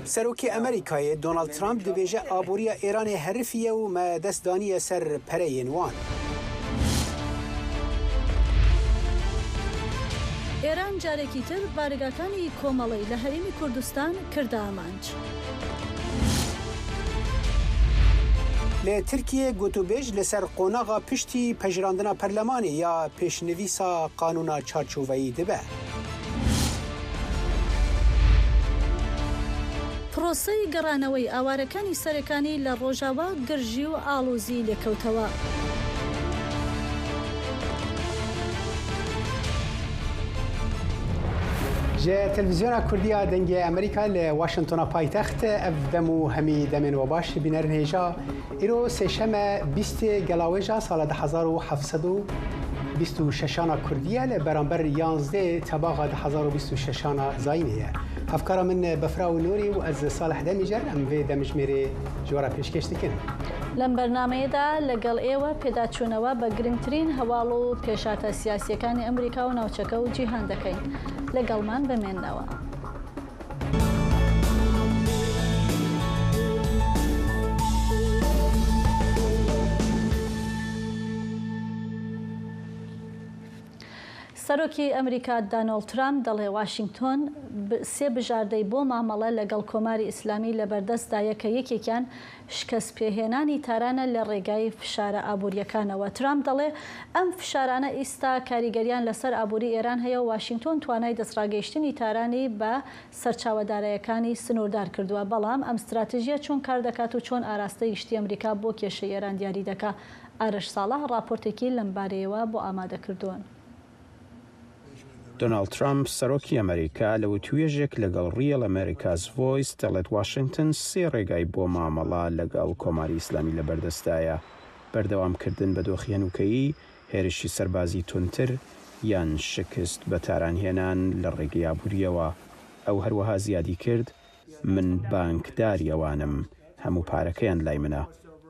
سروکی امریکای دونالد ترامپ دبیجه آبوری ایران حرفیه و ما دستدانی سر پرین وان. ایران جارێکی تر بارگاکانی کۆمەڵی لە هەرێمی کوردستان کردە ئامانج. لی ترکیه گوتوبیج لسر قوناغا پشتی پژراندنا پرلمانی یا پیشنویسا قانونا چارچوبی دبه. پرۆسەی گەڕانەوەی ئاوارەکانی سەرەکانی لە ڕۆژاوا گرژی و ئاڵۆزی لێکەوتەوە. جه تلویزیون کردیا دنگ امریکا ل واشنگتن پایتخت افدمو همی دمن و باش بینرن هجا ایرو سشم 20 گلاویجا سال 1726 کردیا ل برانبر 11 تباغ 1026 زاینه افکار من بفراو نوری و از صالح دمیجر ام و دمجمری جورا پیشکش دکن لەم بەرنامەیەدا لەگەڵ ئێوە پێداچوونەوە بە گرنگترین هەواڵ و پێشاتە سیاسیەکانی ئەمریکا و ناوچەکە و جیهان دەکەین. لەگەڵمان بمێننەوە. سەرۆکی ئەمریکا دانۆڵد ترامپ دەڵێ واشنگتۆن سێ بژاردەی بۆ مامەڵە لەگەڵ کۆماری ئیسلامی لەبەردەستدایە کە یەکێکیان شکست پێهێنانی تارانە لە ڕێگای فشارە ئابوووریەکانەوە. ترامپ دەڵێ ئەم فشارانە ئێستا کاریگەریان لەسەر ئابووری ئێران هەیە و واشنگتۆن توانای دەستڕاگەیشتنی تارانی بە سەرچاوەدارایەکانی سنووردار کردووە، بەڵام ئەم استراتیژیە چۆن کار دەکات و چۆن ئاراستەی گشتی ئەمریکا بۆ کێشەی ئێران دیاری دەکات. ئارەش ساڵح راپۆرتێکی لەم بارەیەوە بۆ ئامادە کردوون. دۆناڵد ترامپ سەرۆکی ئەمریکا لە وتوێژێک لەگەڵ ریەل ئەمریکاز ڤۆیس دەڵێت واشنگتن سێ ڕێگای بۆ مامەڵە لەگەڵ کۆماری ئیسلامی لەبەردەستایە: بەردەوامکردن بە دۆخی هەنووکەیی، هێرشی سەربازی تونتر یان شکست بە تارانهێنان لە ڕێگەی ئابووریەوە. ئەو هەروەها زیادی کرد: من بانکداری ئەوانم، هەموو پارەکەیان لای منە.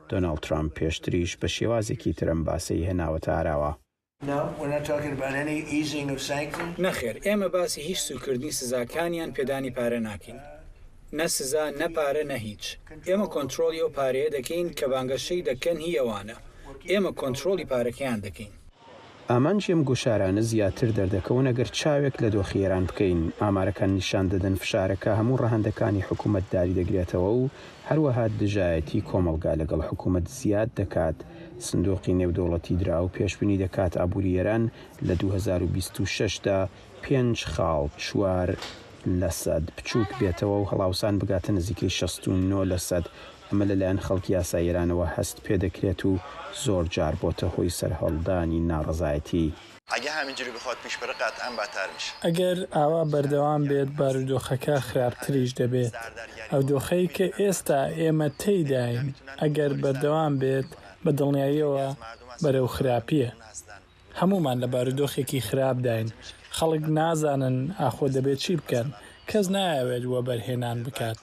دۆناڵد ترامپ پێشتریش بە شێوازێکی ترم باسەی هێناوەتە ئاراوە. نەخێر، ئێمە باسی هیچ سوکردنی سزاکانیان پێدانی پارە ناکەین. نە سزا، نە پارە، نە هیچ. ئێمە کۆنتڕۆلی ئەو پارەیە دەکەین کە بانگەشەی دەکەن هی ئەوانە. ئێمە کۆنتڕۆلی پارەکەیان دەکەین. ئامانجی ئەم گۆشارانە زیاتر دەردەکەون ئەگەر چاوێک لە دۆخی ئێران بکەین. ئامارەکان نیشان دەدەن فشارەکە هەموو ڕەهەندەکانی حکوومەت داری دەگرێتەوە و هەروەها دژایەتی کۆمەلگا لەگەڵ حکوومەت زیاد دەکات. سندوقی نێودەوڵەتی درا و پێشبینی دەکات ئابووری ئێران لە 2026دا 5 خاڵ 4% بچووک بێتەوە و هەڵاوسان بگاتە نزیکەی 69%. ئەمە لەلایەن خەڵکی یاسای ئێرانەوە هەست پێ دەکرێت و زۆر جار بۆتە هۆی سەرهەڵدانی ناڕەزایەتی. ئەگە هەمینجوری بخوات پیش بڕە قەتعەن بەتر میشه. ئەگەر ئاوا بەردەوام بێت بارودۆخەکە خراپتریش دەبێت. ئەو دۆخەی کە ئێستا ئێمە تێیداین ئەگەر بەردەوام بێت بە دڵنیاییەوە بەرەو خراپیە. هەمومان لە بارودۆخێکی خراپ داین. خەڵک نازانن ئاخۆ دەبێت چی بکەن. کەس نایەوێت وە بەرهێنان بکات.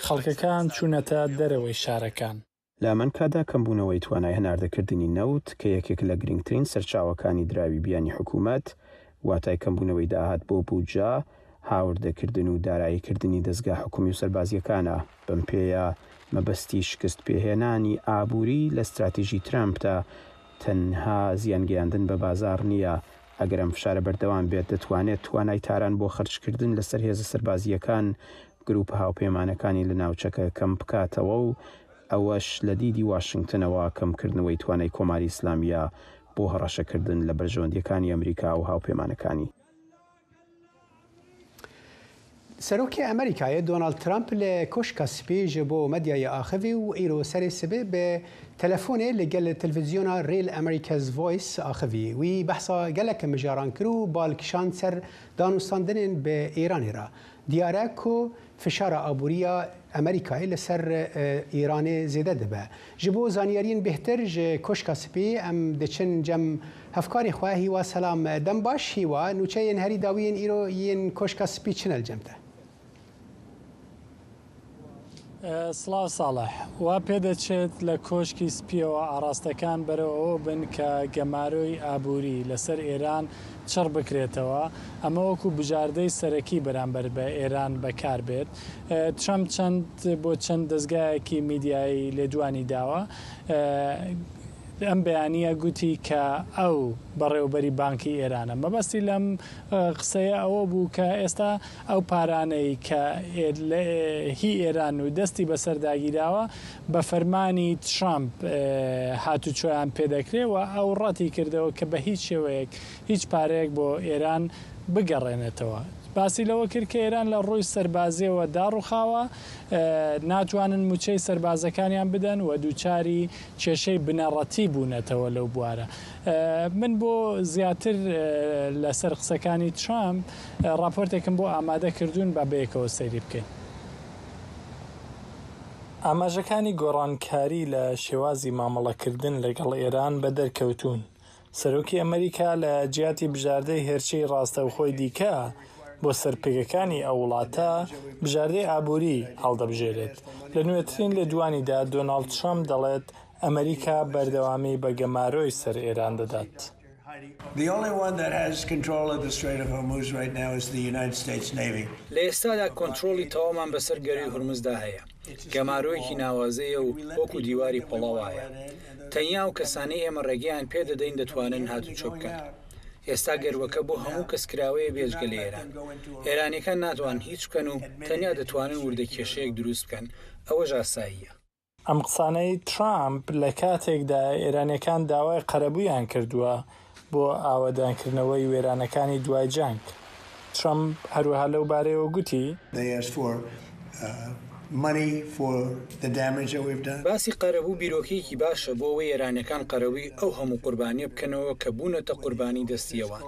خەڵکەکان چوونەتە دەرەوەی شارەکان. لە ئەمەنکادا کەمبوونەوەی توانای هەناردەکردنی نەوت کە یەکێک لە گرنگترین سەرچاوەکانی دراوی بیانی حکوومەت، واتای کەمبوونەوەی داهات بۆ بوجا، هاوردەکردن و داراییکردنی دەستگا حکومی و سەربازیەکانە. بەم پێیە مەبەستی شکست پێهێنانی ئابووری لە استراتیژی ترامپدا تەنها زیانگەیاندن بە بازار نییە. ئەگەر ئەم فشارە بەردەوام بێت دەتوانێت توانای تاران بۆ خەرجکردن لەسەر هێزە سەربازیەکان، گروپ هاوپەیمانەکانی لە ناوچەکە کەم بکاتەوە و ئەوەش لە دیدی واشنگتنەوە کەمکردنەوەی توانای کۆماری ئیسلامیە بۆ هەڕەشەکردن لە بەرژەوەندیەکانی ئەمریکا و هاوپەیمانەکانی. سەرۆکی ئەمریکای دۆنالد ترامپ لە کۆشکە سپی ji بۆ مەدیای ئاخەوی و ئیرۆ سەرێ سبێ بە تەلەفۆنێ لەگەل تەلڤیزیۆنا ریل ئەمریکاز ڤۆیس ئاخەوی وی بەحسا gelekî mijaran kir û balkişan ser danûstandinên bi Îranê re. Diyar e ku fişara abûriya Amerîkayê li ser Îranê zêde dibe. Ji bo zaniyariyên bêhtir ji koşka spî em diçin cem hevkarê xwe hîwa selam dem baş hîwa nûçeyên herî dawiyên îro yên koşka spî çin el cem te. سڵاو ساڵح وا پێدەچێت لە کۆشکی سپیەوە ئاراستەکان بەرەوەوە بن کە گەماروی ئابووری لەسەر ئێران چڕ بکرێتەوە ئەمە وەکو بژاردەی سەرەکی بەرامبەر بە ئێران بەکار بێت. ترامپ بۆ چەند دەستگایەکی میدیایی لێدوانی داوە ئەم بەیانیە گوتی کە ئەو بەڕێوەبەری بانکی ئێرانە. مەبەستی لەم قسەیە ئەوە بوو کە ئێستا ئەو پارانەی کە هی ئێران و دەستی بەسەرداگیراوە بە فەرمانی ترامپ هاتوچۆیان پێدەکرێەوە ئەو ڕەتی کردەوە کە بە هیچ شێوەیەک هیچ پارەیەک بۆ ئێران بگەڕێنێتەوە. باسی لەوە کرد کە ئێران لە ڕووی سەربازیەوە داڕوخاوە ناتوانن موچەی سەربازەکانیان بدەن و دووچاری کێشەی بنەڕەتی بوونەتەوە لەو بوارە. من بۆ زیاتر لەسەر قسەکانی ترامپ راپۆرتێکم بۆ ئامادە کردوون بە بەیەکەوە سەیری بکەین. ئاماژەکانی گۆڕانکاری لە شێوازی مامەڵەکردن لەگەڵ ئێران بە دەرکەوتوون. سەرۆکی ئەمریکا لە جیاتی بژاردەی هێرچەی ڕاستەوخۆی دیکە بۆ سەرپێکەکانی ئەو وڵاتە بژاردەی ئابووری هەڵدەبژێرێت. لە نوێترین لێدوانیدا دۆناڵد ترامپ دەڵێت ئەمریکا بەردەوامی بە گەمارۆی سەر ئێران دەدات. لە ئێستادا کۆنتترۆلی تەوامان بەسەر گەری هورمزدا هەیە. گەمارۆیەکی ناوازەیە و وەکو دیواری پۆڵەوایە. تەنیا و کەسانەی ئێمە ڕێگەیان پێدەدەین دەتوانن هاتوچۆ بکەن. ئێستا گەروەکە بۆ هەموو کەسکراوەیە بێژگە لە ئێران. ئێرانیەکان ناتوان هیچ بکەن و تەنیا دەتوانن وردە کێشەیەک دروست بکەن. ئەوە ژاساییە. ئەم قسانەی ترامپ لە کاتێکدا ئێرانیەکان داوای قەرەبوویان کردووە بۆ ئاوەدانکردنەوەی وێرانەکانی دوای جەنگ. ترامپ هەروەها لەو بارەیەوە گوتی باسی قەرەبوو بیرۆکەیەکی باشە بۆ ئەوەی ئێرانەکان قەرەبووی ئەو هەموو قوربانیە بکەنەوە کە بوونەتە قوربانی دەستیەوان.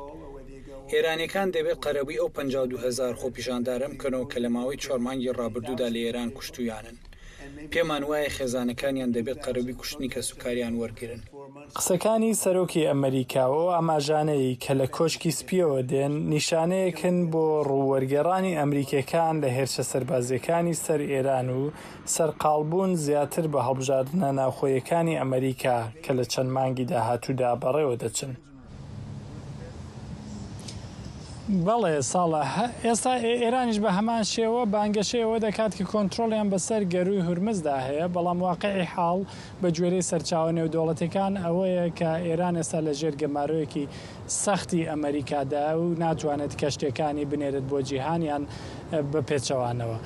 ئێرانەکان دەبێت قەرەبووی ئەو 52,000 خۆپیشاندارە بکەنەوە کە لە ماوەی 4 مانگی ڕابردوودا لە ئێران کوشتویانن. پێمان وایە خێزانەکانیان دەبێت قەرەبووی کوشتنی کە سوکاریان وەرگرن. قسەکانی سەرۆکی ئەمریکاوە ئاماژانەی کە لە کۆشکی سپیەوە دێن نیشانەیەکن بۆ ڕوووەرگێڕانی ئەمریکەکان لە هێرشە سەربازیەکانی سەر ئێران و سەرقاڵبوون زیاتر بە هەڵبژاردنە ناوخۆیەکانی ئەمریکا کە لە چەند مانگی داهاتوودا بەڕێوە دەچن. بەڵێ ساڵە ئێستا ئێرانیش بە هەمان شێوە بانگەشەیەوە دەکات کە کۆنتترۆلیان بەسەر گەروی هورمزدا هەیە، بەڵام واقعی حاڵ بە گوێرەی سەرچاوە نێودەوڵەتەکان ئەوەیە کە ئێران ئێستا لە ژێر گەمارۆیەکی سەختی ئەمریکادا و ناتوانێت کەشتەکانی بنێرێت بۆ جیهانیان بە پێچەوانەوە.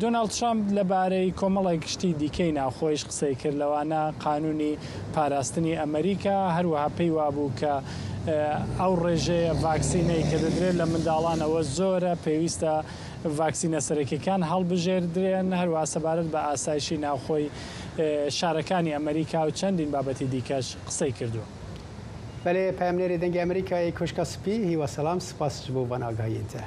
دۆناڵد ترامپ لەبارەی کۆمەڵی گشتی دیکەی ناوخۆیش قسەی کرد لەوانە قانونی پاراستنی ئەمریکا هەروەها پێی وابوو کە ئەو ڕێژەیە ڤاکسینەی کە دەدرێت لە منداڵانەوە زۆرە پێویستە ڤاکسینە سەرەکیەکان هەڵبژێردرێن، هەروە سەبارەت بە ئاسایشی ناوخۆی شارەکانی ئەمریکا و چەندین بابەتی دیکەش قسەی کردووە. بەڵێ پامنێری دەنگی ئەمریکای کوشکە سپی هیوە سەلام سپاس بۆ بەناگاییتە.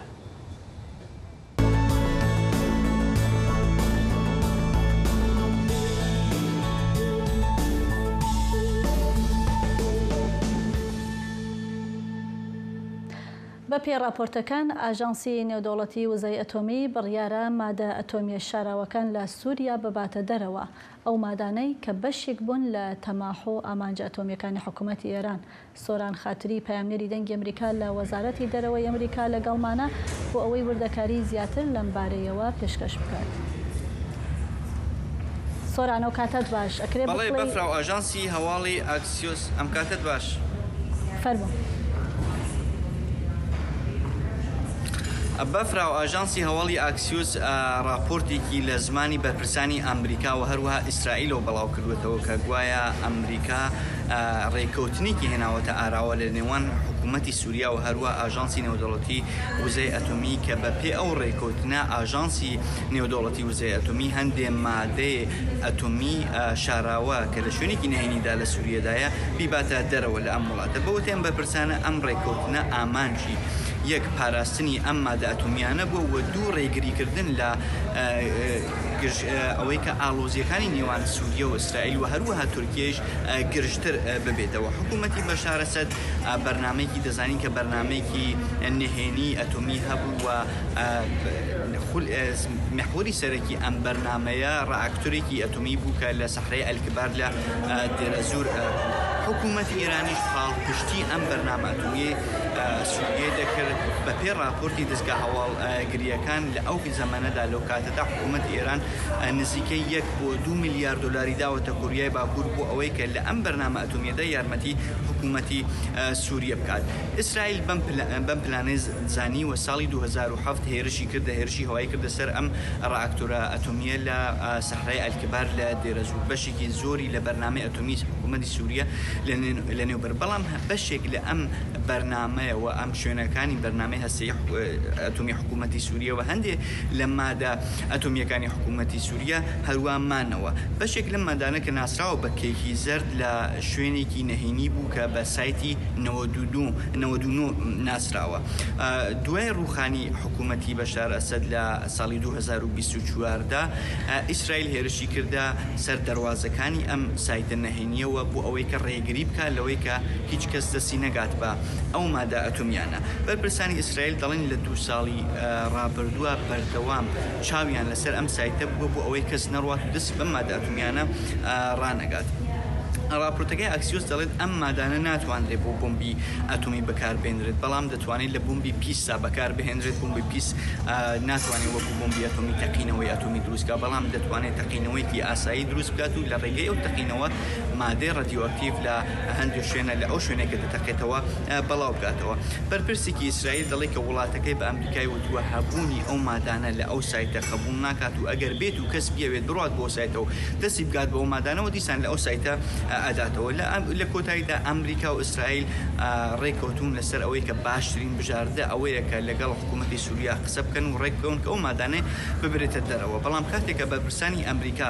بە پێ راپۆرتەکان ئاژانسی نێودەوڵەتی وزەی ئەتۆمی بڕیارە مادە ئەتۆمیە شاراوەکان لە سووریا بباتە دەرەوە، ئەو مادانەی کە بەشێک بوون لە تەماحۆ ئامانجە ئەتۆمیەکانی حکوومەتی ئێران. سۆران خاتری پەیامنێری دەنگی ئەمریکا لە وەزارەتی دەرەوەی ئەمریکا لەگەڵمانە بۆ ئەوەی وردەکاری زیاتر لەم بارەیەوە پێشکەش بکات. سۆران ئەو کاتت باش ئەکرێ بەڵێ بەفرا و ئاژانسی هەواڵی ئاکسیۆس ئەم کاتت باش فەرموو. بەفرا و ئاژانسی هەواڵی ئاکسیۆس راپۆرتێکی لە زمانی بەرپرسانی ئەمریکا و هەروەها ئیسرائیلەوە بەڵاو کردوێتەوە کە گوایە ئەمریکا ڕێکەوتنێکی هێناوەتە ئاراوە لە نێوان حکوومەتی سووریا و هەروە ئاژانسی نێودەوڵەتی وزەی ئەتۆمی کە بە پێ ئەو ڕێکەوتنە ئاژانسی نێودەوڵەتی وزەی ئەتۆمی هەندێ مادەی ئەتۆمی شاراوە کە لە شوێنێکی نهێنیدا لە سووریەدایە بیباتە دەرەوە لە ئەم وڵاتە. بەوتێن بەرپرسانە ئەم ڕێکەوتنە ئامانجی یەک پاراستنی ئەم مادە ئەتۆمیانە بووە و دوو ڕێگریکردن لە ئەوەی کە ئالۆزیەکانی نێوان سووریا و ئیسرائیل و هەروەها تورکیەش گرژتر ببێتەوە. حکوومەتی بەشار ئەسەد بەرنامەیەکی دەزانین کە بەرنامەیەکی نهێنی ئەتۆمی هەبوو و محوری سەرەکی ئەم بەرنامەیە ڕائەکتۆرێکی ئەتۆمی بوو کە لە سەحرەی ئەلکبار لە دێرەزور حکوومەتی ئێرانیش پاڵپشتی ئەم بەرنامە ئەتۆمیە سووریە دەکرد بە پێ راپۆرتی دەستگا هەواڵگریەکان لە ئەو زەمانەدا لەو کاتەدا حکوومەتی ئێران نزیکەی 1 بۆ 2 میلیارد دلاری داوەتە کوریای باکوور بۆ ئەوەی کە لە ئەم بەرنامە ئەتۆمیەدا یارمەتی حکوومەتی سووریە بکات. ئیسرائیل بەم پلانەی زانی و ساڵی 2007 هێرشی کردە هێرشی هەوایی کردە سەر ئەم ڕائەکتۆرە ئەتۆمیە لە سەحرای ئەلکبار لە دێرەزور. بەشێکی زۆری لە بەرنامەی ئەتۆمی حکوومەتی سووریە لە نێوبەر، بەڵام بەشێک لە ئەم بەرنامەیەوە ئەم شوێنەکانی بەرنامەی هەستەی ئەتۆمی حکوومەتی سووریە و هەندێک لە مادە ئەتۆمیەکانی حکوومەتی سووریە هەروامانەوە. بەشێک لەم مادانە کە ناسراوە بە کەیکی زەرد لە شوێنێکی نەهێنی بوو کە بە سایتی 92 ناسراوە. دوای ڕوخانی حکوومەتی بەشار ئەسەد لە ساڵی 2024دا ئیسرائیل هێرشی کردە سەر دەواازەکانی ئەم سایتە نەهێنیەوە بۆ ئەوەی کە ڕێگری بکات لەوەی کە هیچ کەس دەستی نەگات بە ئەو مادە ئەتۆمیانە. بەرپرسانی ئیسرائیل دەڵێن لە 2 ساڵی ڕابردووە بەردەوام چاویان لەسەر ئەم سایتە بووە بۆ ئەوەی کەس نەڕوات و دەستی بەم مادە ئەتۆمیانە ڕانەگات. راپۆرتەکەی ئاکسیۆس دەڵێت ئەم مادانە ناتوانرێت بۆ بۆمبی ئەتۆمی بەکاربێنرێت، بەڵام دەتوانێت لە بۆمبی پیسا بەکاربهێنرێت. بۆمبی پیس ناتوانێت وەکو بۆمبی ئەتۆمی تەقینەوەی ئەتۆمی دروستکە، بەڵام دەتوانێت تەقینەوەیکی ئاسایی دروست بکات و لە ڕێگەی ئەو تەقینەوە مادەی ڕادیۆئاکتیڤ لە هەندێک شوێنە لە ئەو شوێنێکە دەتەقێتەوە بەڵاو بکاتەوە. بەرپرسێکی ئیسرائیل دەڵێت کە وڵاتەکەی بە ئەمریکای وتووە هەبوونی ئەو مادانە لە ئەو سایتە قبول ناکات و ئەگەر بێت و کەس بیاوێت بڕات بۆ سایتەوە دەستی بگات بە ئەو مادانەوە دیسان لە ئەو سایتە ئەداتەوە. لە کۆتاییدا ئەمریکا و ئیسرائیل ڕێککەوتون لەسەر ئەوەی کە باشترین بژاردە ئەوەیە کە لەگەڵ حکوومەتی سووریا قسە بکەن و ڕێککەون کە ئەو مادانەی ببرێتە دەرەوە. بەڵام کاتێکە بەرپرسانی ئەمریکا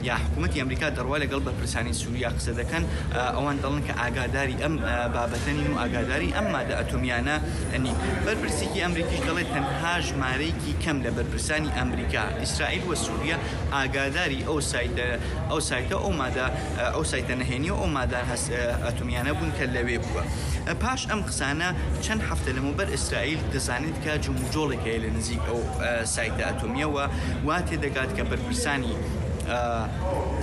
یا حکوومەتی ئەمریکا دەڕوا لەگەڵ بەرپرسانی سووریا قسە دەکەن، ئەوان دەڵن کە ئاگاداری ئەم بابەتەنین و ئاگاداری ئەم مادە ئەتۆمیانە نین. بەرپرسێکی ئەمریکیش دەڵێت تەنها ژمارەیەکی کەم لە بەرپرسانی ئەمریکا، ئیسرائیل و سووریا ئاگاداری ئەو سایتە ئەو سایتە نهێنی و ئەو مادە ئەتۆمیانە بوون کە لەوێ بووە. پاش ئەم قسانە چەند هەفتە لەمەوبەر ئیسرائیل دەزانێت کە جومجۆڵێک هەیە لە نزیک ئەو سایتە ئەتۆمیەوە، وا تێدەگات کە بەرپرسانی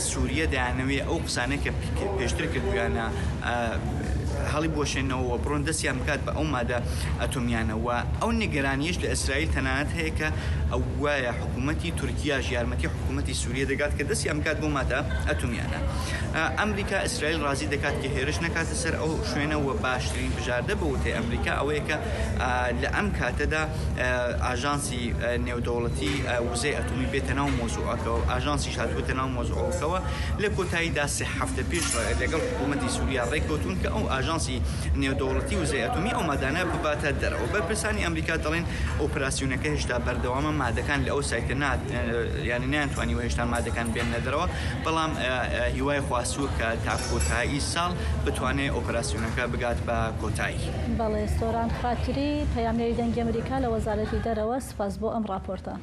سووریا دەیانەوێت ئەو قسانە کە پێشتر کردویانە هەڵی بۆشێنەوە بڕۆن دەستیان بکات بە ئەو مادە ئەتۆمیانەوە. ئەو نیگەرانیش لە ئیسرائیل تەنانەت هەیە کە ئەو وایە حکوومەتی تورکیاش یارمەتی حکوومەتی سووریا دەگات کە دەستیان بکات بۆ مادە ئەتۆمیانە. ئەمریکا ئیسرائیل ڕازی دەکات کە هێرش نەکاتە سەر ئەو شوێنەوە باشترین بژاردە بە وتەی ئەمریکا ئەوەیە کە لە ئەم کاتەدا ئاژانسی نێودەوڵەتی وزەی ئەتۆمی بێتە ناو مۆزوعەکەەوە، ئاژانسیش هاتووەتە ناو مۆزوعەکەەوە. لە کۆتاییدا 3 هەفتە پێش لەگەڵ حکوومەتی سووریا ڕێککەوتون کە ئەو ئاژانسی نێودەوڵەتی وزەی ئەتۆمی ئەو مادانە بباتە دەرەوە. بەرپرسانی ئەمریکا دەڵێن ئۆپراسیۆنەکە هێشتا بەردەوامە، مادەکان لە ئەو سایتە یعنی نەیانتوانیوە هێشتا مادەکان بێنە دەرەوە، بەڵام هیوای خواستووە کە تا کۆتایی ساڵ بتوانێت ئۆپراسیۆنەکە بگات بە کۆتایی. بەڵێ سۆران خاتری پەیامنەری دەنگی ئەمریکا لە وەزارەتی دەرەوە، سپاس بۆ ئەم راپۆرتە.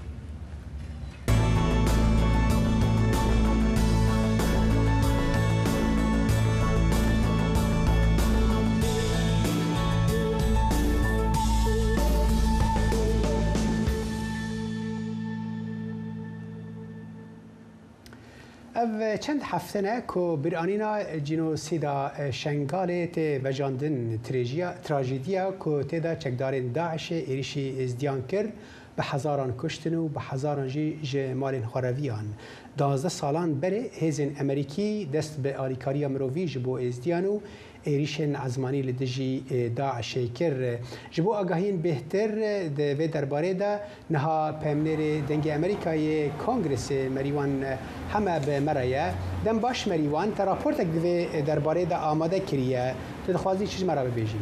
ev çend heftene ku biranîna cînosîda Şengalê tê vejandin trajediya ku têda çekdarên Daişê êrişî êzdiyan kir bi hezaran kuştin û bi hezaran jî ji malên xwereviyan. 12 salan berê hêzên Amerîkî dest bi alîkariya mirovî ji bo êzdiyan û êrişên ezmanî li dijî Daişê kir. Ji bo agahiyên bêhtir di vê derbarê de niha peyamnêrê dengê Amerîkayê Kongresê merîwan heme bi me re ye. Dem baş merîwan te raportek di vê derbarê de amade kiriye. Tu dixwazî çi ji me re bibêjî?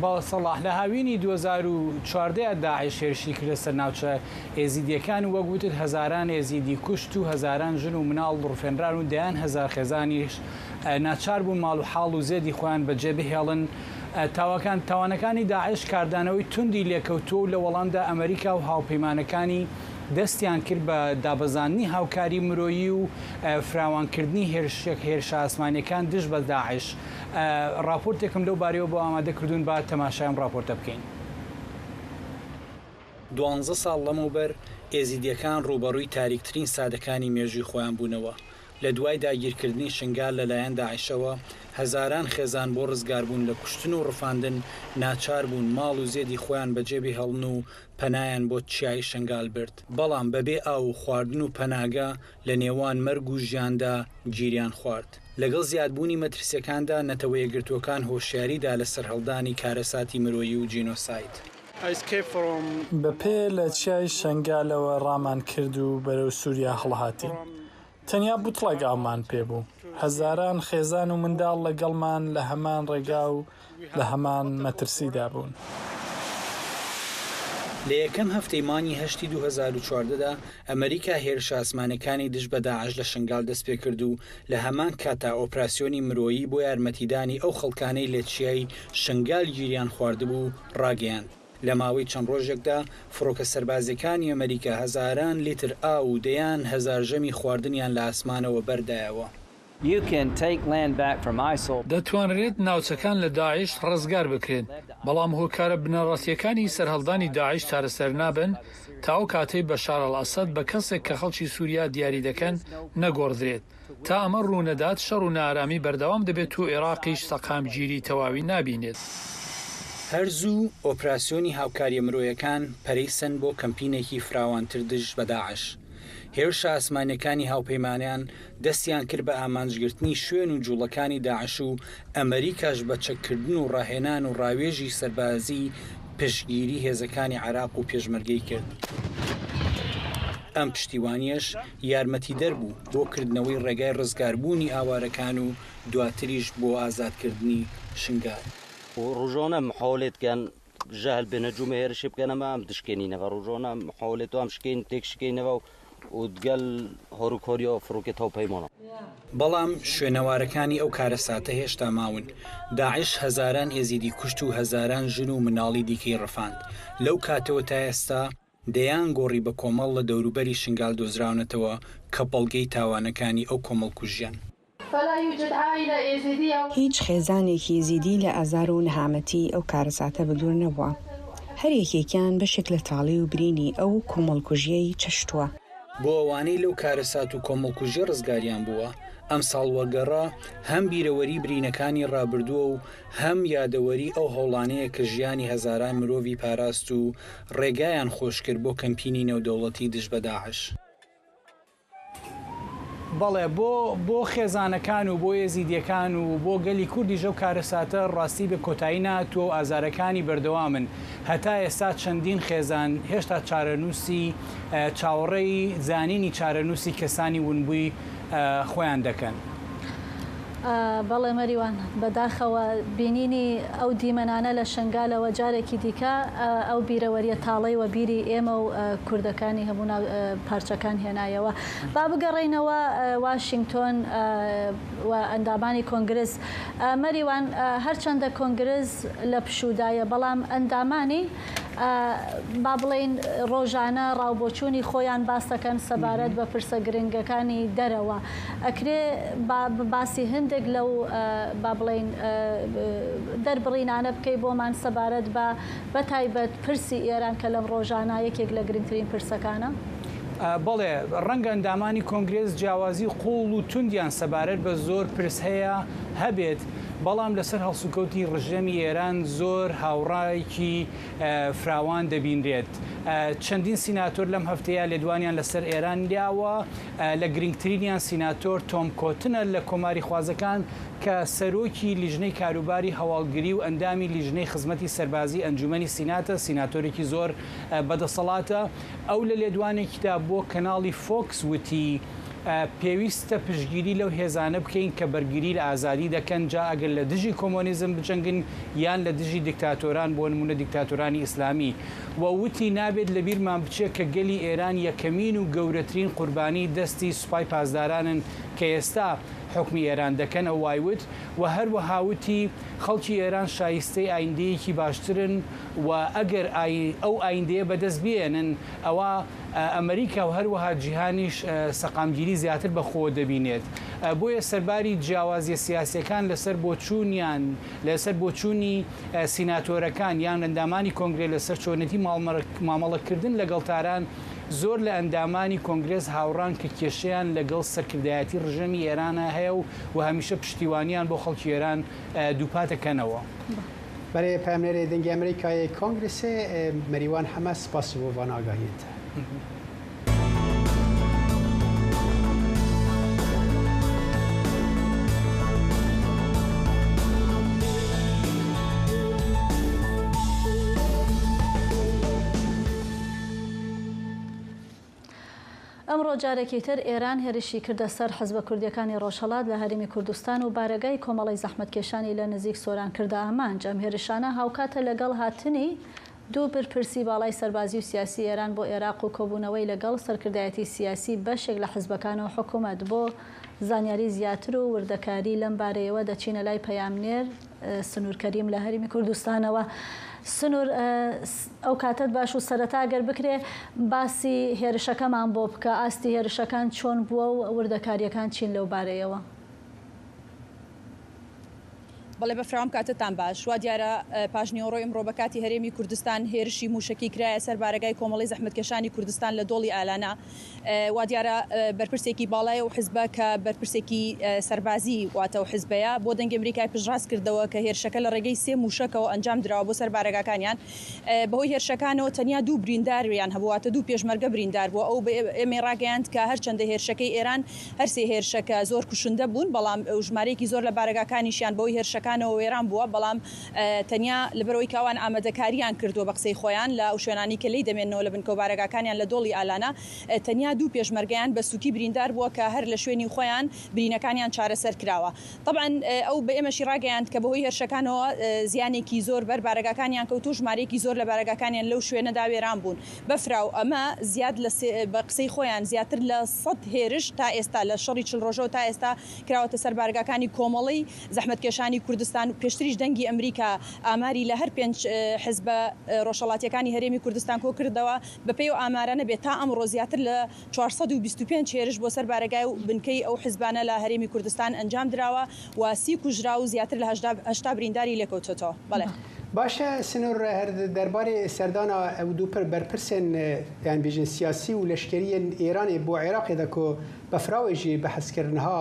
باڵسەڵاح لە هاوینی 2014 داعش هێرشی کرد سەر ناوچە ئێزیدیەکان و وەگوتت هەزاران ئێزیدی کوشت و هەزاران ژن و مناڵ ڕوفێنران و دەیان هەزار خێزانیش ناچار بوون ماڵ و حاڵ و زێدی خۆیان بەجێ بهێڵن. تاوانەکانی داعش کاردانەوەی توندی لێکەوتووە و لە وەڵامدا ئەمریکا و هاوپەیمانەکانی دەستیان کرد بە دابەزاننی هاوکاری مرۆیی و فراوانکردنی هێرشە ئاسمانیەکان دژ بە داعش. راپۆرتێکم لەو بارەوە بۆ ئامادەکردوون با تەماشایم راپۆرتە بکەین. 12 ساڵ لەمەوبەر ئێزیدیەکان ڕوبەڕووی تاریکترین سادەکانی مێژووی خۆیان بوونەوە. لە دوای داگیرکردنی شنگال لەلایەن داعشەوە هەزاران خێزان بۆ ڕزگاربوون لە کوشتن و ڕفاندن ناچار بوون ماڵ و زێدی خۆیان بەجێبی هەڵن و پەنایان بۆ چیای شنگال برد. بەڵام بەبێ ئاو و خواردن و پەناگا لە نێوان مەرگ و ژیاندا گیریان خوارد. لەگەڵ زیادبوونی مەترسیەکاندا نەتەوە یەکگرتوەکان هۆشیاریدا لە سەرهەڵدانی کارەساتی مرۆیی و جینۆساید. بەپێ لە چیای شنگالەوە ڕامان کرد و بەرەو سووریا هەڵهاتین. تەنیا بوتڵێک ئاومان پێبوو. هەزاران خێزان و منداڵ لەگەڵمان لە هەمان ڕێگا و لە هەمان مەترسیدا بوون. لە یەکەم هەفتەی مانگی هەشتی 2014دا ئەمریکا هێرشە ئاسمانەکانی دژ بە داعش لە شنگال دەست پێ کرد و لە هەمان کاتا ئۆپراسیۆنی مرۆیی بۆ یارمەتیدانی ئەو خەڵکانەی لە چیای شنگال گیریان خواردبوو ڕاگەیاند. لە ماوەی چەند ڕۆژێکدا فڕۆکە سەربازەکانی ئەمریکا هەزاران لیتر ئاو و دەیان هەزار ژەمی خواردنیان لە ئاسمانەوە بەردایەوە. دەتوانرێت ناوچەکان لە داعش ڕزگار بکرێن، بەڵام هۆکارە بنەڕەتیەکانی سەرهەڵدانی داعش چارەسەر نابن تا ئەو کاتەی بەشار ئەسەد بە کەسێک کە خەڵکی سووریا دیاری دەکەن نەگۆڕدرێت. تا ئەمە ڕوونەدات شەڕ و نارامی بەردەوام دەبێت و عێراقیش سەقامگیری تەواوی نابینێت. هەرزوو ئۆپراسیۆنی هاوکاریە مرۆیەکان پەرەیسەن بۆ کەمپینێکی فراوانتر دژ بە داعش. هێرشە ئاسمانیەکانی هاوپەیمانیان دەستیان کرد بە ئامانجگرتنی شوێن و جوڵەکانی داعش و ئەمریکاش بە چەککردن و ڕاهێنان و ڕاوێژی سەربازی پشتگیری هێزەکانی عێراق و پێشمەرگەی کرد. ئەم پشتیوانیەش یارمەتی دەربوو بۆ کردنەوەی ڕێگای ڕزگاربوونی ئاوارەکان و دواتریش بۆ ئازادکردنی شنگال. ڕۆژانە محاولێتکەن ژەهل بنەجوومە هێرشی بکەنەمە ئەم دشکێنینەوە ڕۆژانە محاولێت و ئەم شکێن تێکشکێنەوە و دگەل هۆروکۆری و فڕوکێت هەوپەیمانە. بەڵام شوێنەوارەکانی ئەو کارەساتە هێشتا ماون. داعش هەزاران ئێزیدی کوشت و هەزاران ژن و مناڵی دیکەی ڕفاند. لەو کاتەوە تا ئێستا دەیان گۆڕی بە کۆمەڵ لە دەوروبەری شنگال دۆزراونەتەوە کە بەڵگەی تاوانەکانی ئەو کۆمەڵ کوژیان. هیچ خێزانێکی زیدی لە ئازار و نەهامەتی ئەو کارەساتە بەدوور نەبووە. هەر یەکێکیان بەشێک لە تاڵی و برینی ئەو کۆمەڵکوژیەی چەشتووە. بۆ ئەوانەی لەو کارەسات و کۆمەڵکوژی ڕزگاریان بووە، ئەم ساڵ وەرگەڕا هەم بیرەوەری برینەکانی ڕابردووە و هەم یادەوەری ئەو هەوڵانەیە کە ژیانی هەزاران مرۆڤی پاراست و ڕێگایان خۆش کرد بۆ کەمپینی نێودەوڵەتی دژ بە داعش. بەڵێ بۆ خێزانەکان و بۆ یێزیدیەکان و بۆ گەلی کوردی ژەو کارەساتە ڕاستی بە کۆتایی ناتوە و ئازارەکانی بەردەوامن. هەتا ئێستا چەندین خێزان هێشتا چارەنووسی چاوەڕێی زانینی چارەنووسی کەسانی ونبووی خۆیان دەکەن. بەڵێ مەریوان بەداخەوە بینینی ئەو دیمەنانە لە شنگالەوە جارێکی دیکە ئەو بیرەوەریە تاڵەی وە بیری ئێمە و کوردەکانی هەموو پارچەکان هێنایەوە. با بگەڕێینەوە واشنگتۆن و ئەندامانی کۆنگرس. مەریوان هەرچەندە کۆنگرس لە پشودایە، بەڵام ئەندامانی با بڵێن ڕۆژانە ڕاوبۆچوونی خۆیان باس دەکەن سەبارەت بە پرسە گرنگەکانی دەرەوە. ئەکرێ باسی هەندێک لەو با بڵێن دەربڕینانە بکەی بۆمان سەبارەت بە تایبەت پرسی ئێران کە لەم ڕۆژانە یەکێک لە گرنگترین پرسەکانە. بەڵێ ڕەنگە ئەندامانی کۆنگرس جیاوازی قوڵ و توندیان سەبارەت بە زۆر پرس هەیە هەبێت، بەڵام لەسەر هەڵسوکەوتی ڕژەمی ئێران زۆر هاوڕایکی فراوان دەبینرێت. چەندین سیناتۆر لەم هەفتەیە لێدوانیان لەسەر ئێران لیاوە، لە گرنگترینیان سیناتۆر تۆم کۆتنە لە کۆماری خوازەکان کە سەرۆکی لیژنەی کاروباری هەواڵگری و ئەندامی لیژنەی خزمەتی سەربازی ئەنجومەنی سیناتە، سیناتۆرێکی زۆر بەدەسەڵاتە. ئەو لە لێدوانێکیدا بۆ کەناڵی فۆکس وتی پێویستە پشگیری لەو هێزانە بکەین کە بەرگری لە ئازادی دەکەن، جا ئەگەر لە دژی کۆمۆنیزم بجەنگن یان لە دژی دیکتاتۆران بۆ نمونە دیکتاتۆرانی ئیسلامی. وتی نابێت لە بیرمان بچێت کە گەلی ئێران یەکەمین و گەورەترین قوربانی دەستی سوپای پاسدارانن کە ئێستا حکمی ئێران دەکەن. ئەو وایوت و هەروەها وتی خەڵکی ئێران شایستەی ئایندەیەکی باشترن و ئەگەر ئەو ئایندەیە بەدەست بێنن ئەوە ئەمریکا و هەروەها جیهانیش سەقامگیری زیاتر بەخۆ دەبینێت بۆیە سەرباری جیاوازیە سیاسیەکان لەسەر بۆچوونیان لەسەر بۆچوونی سیناتۆرەکان یان ئەندامانی کۆنگرێ لەسەر چۆنەتی مامەڵەکردن لەگەڵ تاران زۆر لە ئەندامانی کۆنگرێس هاوڕان کە کێشەیان لەگەڵ سەرکردایەتی ڕژەمی ئێرانە هەیە و هەمیشە پشتیوانیان بۆ خەڵکی ئێران دووپاتەکەنەوە. برای پامنێری دەنگی ئەمریکای کۆنگرسێ مەریوان هەمە سپاسی بۆ واناگاهیت. ئەمڕۆ جارێکی تر ئێران هێرشی کردە سەر حەزبە کوردیەکانی ڕۆژهەڵات لە هەرێمی کوردستان و بارگای کۆمەڵی زەحمەتکێشانی لە نزیک سۆران کردە ئامانج. ئەم هێرشانە هاوکاتە لەگەڵ هاتنی دوو برپرسی باڵای سەربازی و سیاسی ئێران بۆ عێراق و کۆبوونەوەی لەگەڵ سەرکردایەتی سیاسی بەشێک لە حزبەکانەوە حکوومەت بۆ زانیاری زیاتر و وردەکاری لەم بارەیەوە دەچینە لای پەیامنێر سنوور کەریم لە هەرێمی کوردستانەوە. سنوور ئەو کاتت باش و سەرەتا گەر بکرێ باسی هێرشەکەمان بۆ بکە ئاستی هێرشەکان چۆن بووە و وردەکاریەکان چین لەو بارەیەوە. بەڵێ بەفرام کاتتان باش وا دیارە پاژنیۆڕۆی ئەمڕۆ بە کاتی هەرێمی کوردستان هێرشی موشکی کرایە سەر بارگای کۆمەڵی زەحمەتکێشانی کوردستان لە دۆڵی ئالانە وا دیارە بەرپرسێکی باڵایە و حزبە کە بەرپرسێکی سەربازی واتە و حزبەیە بۆ دەنگی ئەمریکای پژڕاست کردەوە کە هێرشەکە لە ڕێگەی سێ موشکەوە ئەنجام درراوە بۆ سەر بارگاکانیان بەهۆی هێرشەکانەوە تەنیا دوو برینداریان هەبوواتە دوو پێشمەرگە بریندار بووە ئەو ئێمە ڕاگەیاند کە هەرچەندە هێرشەکەی ئێران هەرسێ هێرشەکە زۆر کوشندە بوون بەڵام ژمارەیەکی زۆر لە بارگاکانیشیان بۆی هێرشەکانەوە وێران بووە بەڵام تەنیا لەبەرەوەی کاوان ئامادەکاریان کردووە بە قسەی خۆیان لە ئەو شوێنانی کە لی دەمێنەوە لە بنکەوە بارگاکانیان لە دۆڵی ئالانە تەنیا دوو پێشمەرگیان بە سوکی بریندار بووە کە هەر لە شوێنی خۆیان برینەکانیان چارەسەر کراوە. طبعاً ئەو بە ئێمەشی ڕاگەیاند کە بەهۆی هێرشەکانەوە زیانێکی زۆر بەر بارگاکانیان کەوت و ژمارەیەکی زۆر لە بارگاکانیان لەو شوێنەدا وێران بوون. بەفراو ئەمە زیاد بە قسەی خۆیان زیاتر لە 100 هێرش تا ئێستا لە شەڕی 40 ڕۆژەوە تا ئێستا کراوەتە سەر بارگاکانی کۆمەڵی زەحمەتکێشانی کوردستان و پێشتریش دەنگی ئەمریکا ئاماری لە هەر 5 حزبە ڕۆژهەڵاتیەکانی هەرێمی کوردستان کۆ کردەوە بەپێی و ئامارانە بێت تا ئەمڕۆ زیاتر لە 425 هێرش بۆ سەر بارگای و بنکەی ئەو حزبانە لە هەرێمی کوردستان ئەنجام درراوە و 30 کوژرا و زیاتر لە 80 برینداری لێکەوتێتەوە. بەڵێ باشە سنوور دەربارەی سەردانا ئەو دوو بەرپرسێن یان بێژن سیاسی و لەشکریە ئێرانی بۆ عێراقی دەکۆ بەفراوێژی بەحەزکردنها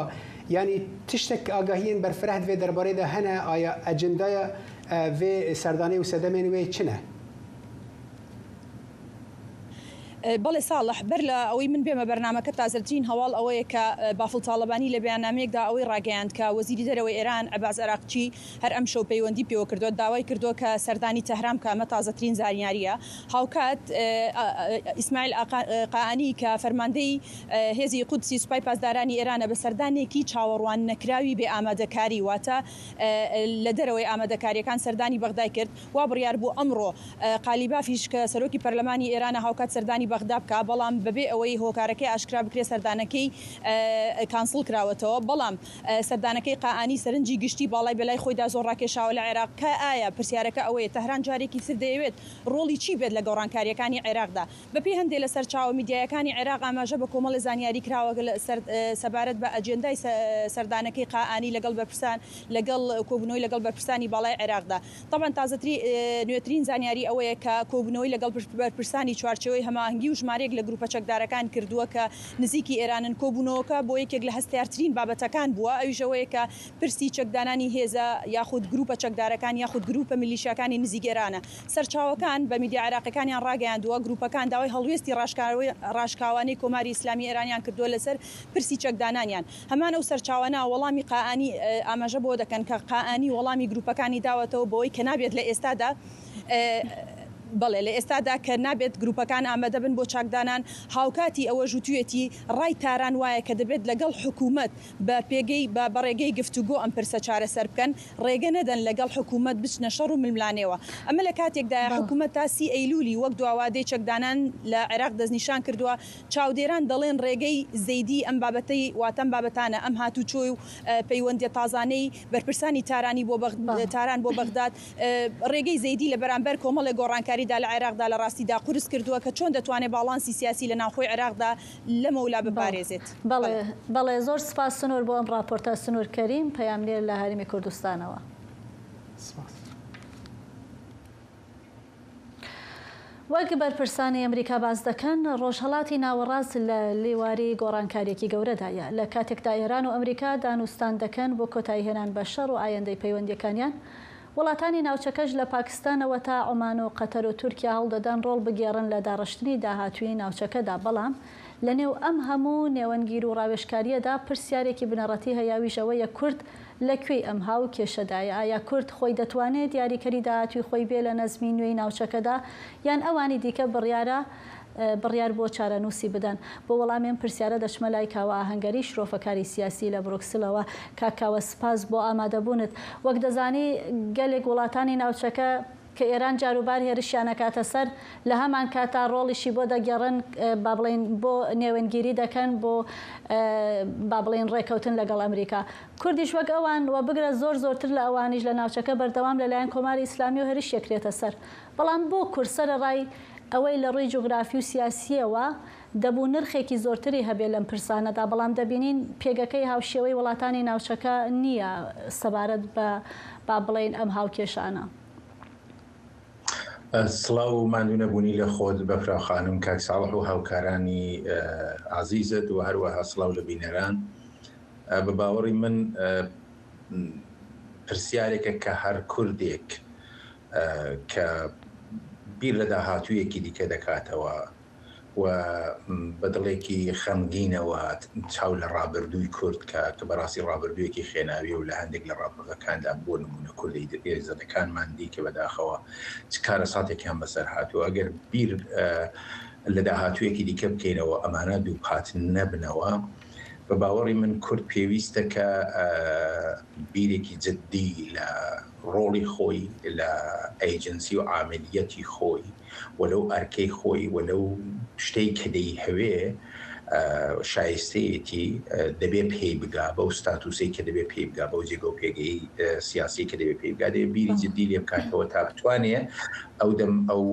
یعنی تشتێک ئاگاهیین بەرفرەت وێ دەربارەیدا هەنە ئایا ئەجندایە وێ سەردانەی و سەدەمێن وێ چنە؟ بەڵێ ساڵح بەر لە ئەوەی من بێمە بەرنامەکە تازەترین هەواڵ ئەوەیە کە بافڵ تاڵەبانی لە بەیاننامەیەکدا ئەوەی ڕاگەیاند کە وەزیری دەرەوەی ئێران عەباس عێراقچی هەر ئەم شەو پەیوەندی پێوە کردووە داوای کردووە کە سەردانی تەهران کە ئەمە تازەترین زانیاریە هاوکات ئیسماعیل قائانی کە فەرماندەی هێزی قودسی سوپای پاسدارانی ئێرانە بە سەردانێکی چاوەڕوان نەکراوی بێ ئامادەکاری واتە لە دەرەوەی ئامادەکاریەکان سەردانی بەغدای کرد وا بڕیار بوو ئەمڕۆ قالیبافیش کە سەرۆکی پەرلەمانی ئێرانە هاوکات سەردانی بەغدا بکە بەڵام بەبێ ئەوەی هۆکارەکەی ئاشکرا بکرێ سەردانەکەی کانسڵ کراوەتەوە بەڵام سەردانەکەی قائانی سەرنجی گشتی باڵای بەلای خۆیدا زۆر ڕاکێشاوە لە عێراق کە ئایا پرسیارەکە ئەوەیە تەهران جارێکی تر دەیەوێت ڕۆڵی چی بێت لە گەڕانکاریەکانی عێراقدا بەپێی هەندێک لە سەرچاوە میدیایەکانی عێراق ئاماژە بە کۆمەڵی زانیاری کراوە سەبارەت بە ئەجێندای سەردانەکەی قائانی لەگەڵ بەرپرسان لەگەڵ کۆبوونەوەی لەگەڵ بەرپرسانی باڵای عێراقدا طبعاً تازەتری نوێترین زانیاری ئەوەیە کە کۆبوونەوەی لەگەڵ بەرپرسانی چوارچەوەی هەماهنگی و ژمارەیەک لە گروپە چەکدارەکان کردووە کە نزیکی ئێرانن کۆبوونەوەکە بۆ یەکێک لە هەستیارترین بابەتەکان بووە ئەویشەوەیە کە پرسی چەکدانانی هێزە یاخود گروپە چەکدارەکان یاخود گروپە میلیشیاکانی نزیک ئێرانە سەرچاوەکان بە میدیا عێراقیەکانیان ڕاگەیاندووە گروپەکان داوای هەڵوێستی ڕاشکاوانەی کۆماری ئیسلامی ئێرانیان کردووە لەسەر پرسی چەکدانانیان هەمان ئەو سەرچاوانە وەڵامی قائانی ئاماژە بۆ دەکەن کە قائانی وەڵامی گروپەکانی داوەتەوە بۆی کە نابێت لە ئێستادا بەڵێ لە ئێستادا کە نابێت گروپەکان ئامادە بن بۆ چاکدانان هاوکاتی ئەوە ژووتوێتی ڕای تاران وایە کە دەبێت لەگەڵ حکوومەت بە پێگەی بە بەڕێگەی گفتوگۆ ئەم پرسە چارەسەر بکەن ڕێگە نەدەن لەگەڵ حکوومەت بچنە شەڕ و ململانێەوە ئەمە لە کاتێکدا حکوومەت تا 30 ئەیلولی وەک دواوادەی چەکدانان لە عێراق دەستنیشان کردووە چاودێران دەڵێن ڕێگەی زەیدی ئەم بابەتەی واتەم بابەتانە ئەم هاتوچۆی و پەیوەندی تازانەی بەرپرسانی تارانی بۆ تاران بۆ بەغداد ڕێگەی زەیدی لە بەرامبەر کۆمەڵی گۆڕانکاری ئاژادەکاریدا لە عێراقدا لە ڕاستیدا قورس کردووە کە چۆن دەتوانێت باڵانسی سیاسی لە ناوخۆی عێراقدا لە مەولا بپارێزێت. بەڵێ زۆر سپاس سنوور بۆ ئەم راپۆرتە سنوور کەریم پەیامنێر لە هەرمی کوردستانەوە. وەک بەرپرسانی ئەمریکا باز دەکەن ڕۆژهەڵاتی ناوەڕاست لە لێواری گۆڕانکاریەکی گەورەدایە لە کاتێکدا ئێران و ئەمریکا دانوستان دەکەن بۆ کۆتایی هێنان بە شەڕ و ئایندەی پەیوەندیەکانیان. وڵاتانی ناوچەکەش لە پاکستانەوە تا عۆمان و قەتەر و تورکیا هەڵدەدەن ڕۆڵ بگێڕن لە داڕشتنی داهاتووی ناوچەکەدا. بەڵام لە نێو ئەم هەموو نێوەنگیر و ڕاوێژکاریەدا پرسیارێکی بنەڕەتی هەیاویشەوەیە کورد لەکوێی ئەم هاو کێشەدایە. ئایا کورد خۆی دەتوانێت دیاریکەری داهاتووی خۆی بێ لە نەزمی نوێی ناوچەکەدا یان ئەوانی دیکە بڕیار بۆ چارەنووسی بدەن؟ بۆ وەڵامێن پرسیارە دەچمە لای کاوە ئاهەنگەری شرۆفەکاری سیاسی لە بروکسلەوە. کاکاوە سپاس بۆ ئامادەبوونت. وەک دەزانی گەلێک وڵاتانی ناوچەکە کە ئێران جاروبار هێرشیانەکاتە سەر لە هەمان کاتا ڕۆڵیشی بۆ دەگەڕن با بڵێن بۆ نێوەنگیری دەکەن بۆ با بڵێن ڕێکەوتن لەگەڵ ئەمریکا. کوردیش وەک ئەوان و بگرە زۆرتر لە ئەوانیش لە ناوچەکە بەردەوام لەلایەن کۆماری ئیسلامی و هێرش یەکرێتە سەر. بەڵام بۆ کورد سەرەڕای ئەوەی لە ڕووی جوگرافی و سیاسیەوە دەبوو نرخێکی زۆرتری هەبێ لەم پرسانەدا. بەڵام دەبینین پێگەکەی هاوشێوەی وڵاتانی ناوچەکە نییە سەبارەت بە با بڵێن ئەم هاوکێشانە. سڵاو و ماندوو نەبوونی لە خۆت بەفرا خانم کاک ساڵح و هاوکارانی عزیزت و هەروەها سڵاو لە بینەران. بە باوەڕی من پرسیارێکە کە هەر کوردێک کە بیر لە داهاتوویەکی دیکە دەکاتەوە و بەدڵێکی خەمگینەوە چاو لە ڕابردووی کورد کە بەڕاستی ڕابردوویەکی خێناوی و لە هەندێک لە ڕاپۆرتەکاندا بۆ نمونە کوردی ئێزەکانمان دی کە بەداخەوە چ کارە ساتێکیان بەسەر هاتووە. ئەگەر بیر لە داهاتوویەکی دیکە بکەینەوە ئەمانە دوو پات نەبنەوە. بە باوەڕی من کورد پێویستە کە بیرێکی جددی لە ڕۆڵی خۆی لە ئەیجنسی و عاملیەتی خۆی وەلەو ئەرکەی خۆی وەلەو شتەی کە دەی هەوێ شایستەیەتی دەبێ پێی بگا بەو ستاتوسی کە دەبێ پێی بگا بەو جێگە و پێگەی سیاسی کە دەبێ پێی بگا دەبێ بیری جددی لێ بکاتەوە تا بتوانێ ئەو دەم ئەو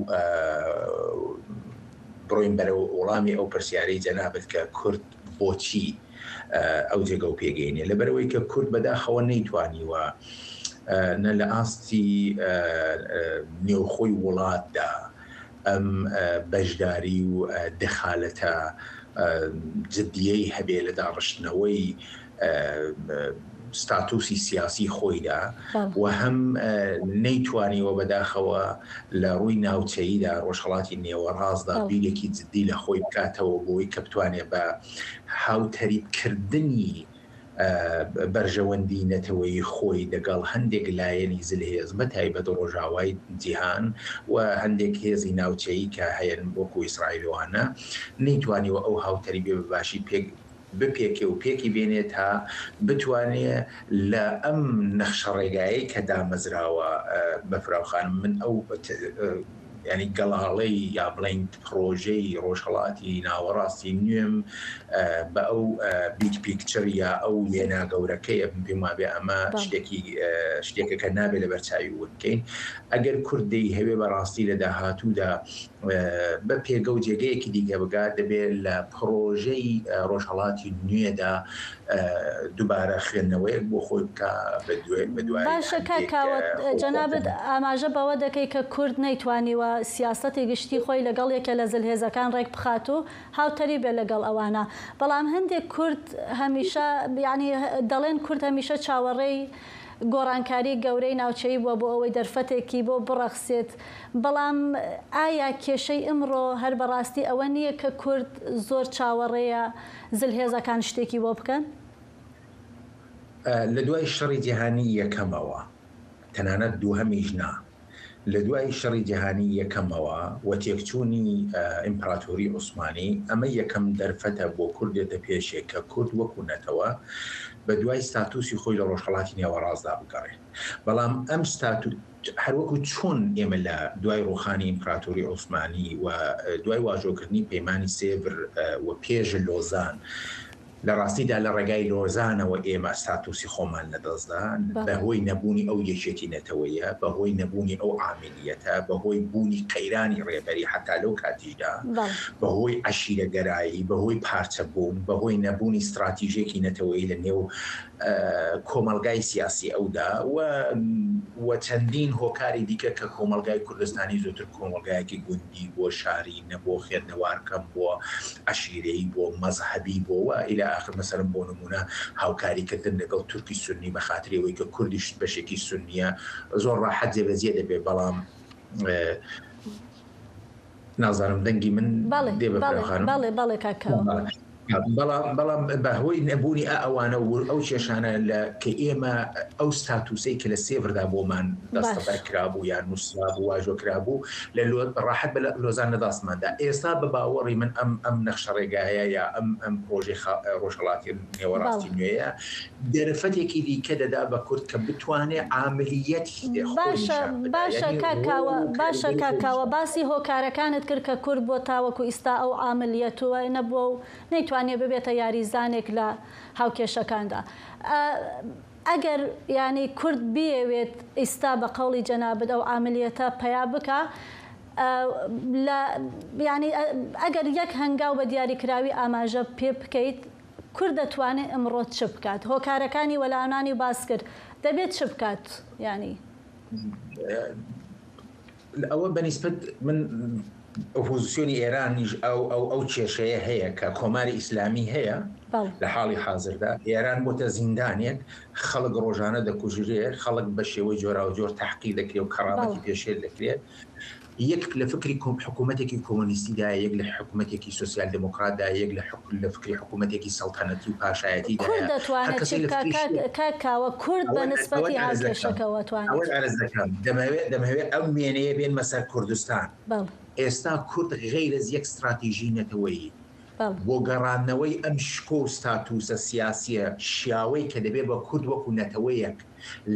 بڕۆین بەرەو وەڵامی ئەو پرسیارەی جەنابەت کە کورد بۆچی ئەو جێگە و پێگەینێ لەبەرەوەی کە کورد بەداخەوە نەیتوانیوە نە لە ئاستی نێوخۆی وڵاتدا ئەم بەشداری و دەخالەتە جددیەی هەبێ لە داڕشتنەوەی ستاتوسی سیاسی خۆیدا و هەم نەیتوانیوە بەداخەوە لە ڕووی ناوچەییدا ڕۆژهەڵاتی نێوەڕاستدا بیرێکی جددی لە خۆی بکاتەوە بۆی کە بتوانێت بە هاوتەریبکردنی بەرژەوەندی نەتەوەی خۆی دەگەڵ هەندێک لایەنی زلهێز بە تایبەت ڕۆژاوای جیهان و هەندێک هێزی ناوچەیی کە هەیەن وەکو ئیسرائیلوانە نەیتوانیوە ئەو هاوتەری بێ بەباشی بپێکێ و پێکی بێنێت تا بتوانێت لە ئەم نەخشە ڕێگایی کە دامەزراوە بەفراوخانم من ئەو ینی گەڵاڵەی یا بڵین پرۆژەی ڕۆژهەڵاتی ناوەڕاستی نوێم بە ئەو بیگ پیکچەر یا ئەو وێنا گەورەکەیە پێما بێ ئەمە شتێکە کە نابێت لە بەرچاوی وەکەین. ئەگەر کوردی هەوێ بەڕاستی لە داهاتوودا بە پێگە و جێگەیەکی دیگە بگات دەبێت لە پرۆژەی ڕۆژهەڵاتی نوێدا دووبارە خوێندنەوەیەک بۆ خۆی بکە بە دوای. باشە کاکاوە جەنابەت ئاماژە بەوە دەکەی کە کورد نەیتوانیوە سیاسەتی گشتی خۆی لەگەڵ یەکە لە زلهێزەکان ڕێک بخات و هاوتەری بێ لەگەڵ ئەوانە. بەڵام هەندێک کورد هەمیشە ینی دەڵێن کورد هەمیشە چاوەڕێی گۆڕانکاری گەورەی ناوچەی بووە بۆ ئەوەی دەرفەتێکی بۆ بڕەخسێت. بەڵام ئایا کێشەی ئەمڕۆ هەر بەڕاستی ئەوە نییە کە کورد زۆر چاوەڕێیە زلهێزەکان شتێکی بۆ بکەن؟ لە دوای شەڕی جیهانی یەکەمەوە تەنانەت دووهەمیش نا لە دوای شەڕی جیهانی یەکەمەوە و تێکچوونی ئیمپراتۆری عوسمانی ئەمە یەکەم دەرفەتە بۆ کوردێتە پێشێک کە کورد وەکوونەتەوە بە دوای ستاتوسی خۆی لە ڕۆژهەڵاتی نێوەڕاستدا بگەڕێت. بەڵام ئەم هەروەکو چۆن ئێمە لە دوای ڕوخانی ئیمپراتۆری عوسمانی و دوای واژۆکردنی پەیمانی سێڤر و پێش لۆزان لە ڕاستیدا لە ڕێگای لۆزانەوە ئێمە ساتوسی خۆمان لەدەستدان بەهۆی نەبوونی ئەو یەکێتی نەتەوەیە، بەهۆی نەبوونی ئەو عاملیەتە، بەهۆی بوونی قەیرانی ڕێبەری حتا لەو کاتیشدا، بەهۆی عەشیرەگەرایی، بەهۆی پارچەبوون، بەهۆی نەبوونی استراتیژێکی نەتەوەیی لە نێو کۆمەلگای سیاسی ئەودا و چەندین هۆکاری دیکە کە کۆمەلگای کوردستانی زۆتر کۆمەلگایەکی گوندی بۆ شاری نەبۆ خێرنەوارکەم بۆ عەشیرەی بۆ مەزهەبی بۆ ئیلا آخر مەسەرم بۆ نمونە هاوکاریکردن لەگەڵ تورکی سونی بە خاترەوەی کە کوردیش بەشێکی سونیە زۆر ڕاحەت جێبەجێ دەبێ، بەڵام نازانم دەنگی من دێ بەڵێ کاکاوە بەڵام بەهۆی نەبوونی ئەوانە ئەو کێشانە کە ئێمە ئەو ستاتوسی کە لە سێڤردا بۆمان دەستەبەر کرابوو یان نووسرابوو واژۆ کرابوو لە ڕاحەت بە لۆزان نەداستماندا. ئێستا بە باوەڕی من ئەم نەخشە ڕێگایە یا ئەم پرۆژەی ڕۆژهەڵاتی نێوەڕاستی نوێیە دەرفەتێکی دیکە دەدا بە کورد کە بتوانێت عاملیەتی باشە کاکاوە باسی هۆکارەکانت کرد کە کورد بۆ تاوەکو ئیستا ئەو عاملیەتوە نەبووە و نەیتوانێت ببێتە یاریزانێک لە هاوکێشەکاندا. ئەگەر ینی کورد بیەوێت ئیستا بە قەوڵی جەنابەت ئەو عاملیەتە پیا بکە، ینی ئەگەر یەک هەنگاو بە دیاریکراوی ئاماژە پێ بکەیت، کورد دەتوانێت ئەمڕۆ چ بکات؟ هۆکارەکانی وەلایەنانی باس کرد، دەبێت چ بکات؟ ینی ئەوە بەنسبەت من ئۆپۆزیسیۆنی ئێرانیش ئەو کێشەیە هەیە کە کۆماری ئیسلامی هەیە لە حاڵی حاضردا. ئێران بۆتە زیندانێک، خەڵک ڕۆژانە دەکوژرێت، خەڵک بە شێوەی جۆراو جۆر تەحقیق دەکرێت و کەڕامەتی پێشێل دەکرێت. یەک لە فکری حکوومەتێکی کۆمۆنیستیدا، یەک لە حکوومەتێکی سۆسیال دموکراتدا، یەک لە فکری حکوومەتێکی سەڵتەنەتی و پاشایەتیدا. کورد دەتوانێت کاکاوە کورد بە نسبەتی هاوکێشەکەوە دەمەوێت ئەم مێنەیە بێن مەسەر کوردستان. ئێستا کورد غیر از یەک استراتیژی نەتەوەیی بۆ گەڕانەوەی ئەم شکۆ و ستاتوسە سیاسیە شیاوەی کە دەبێت بە کورد وەکو نەتەوەیەک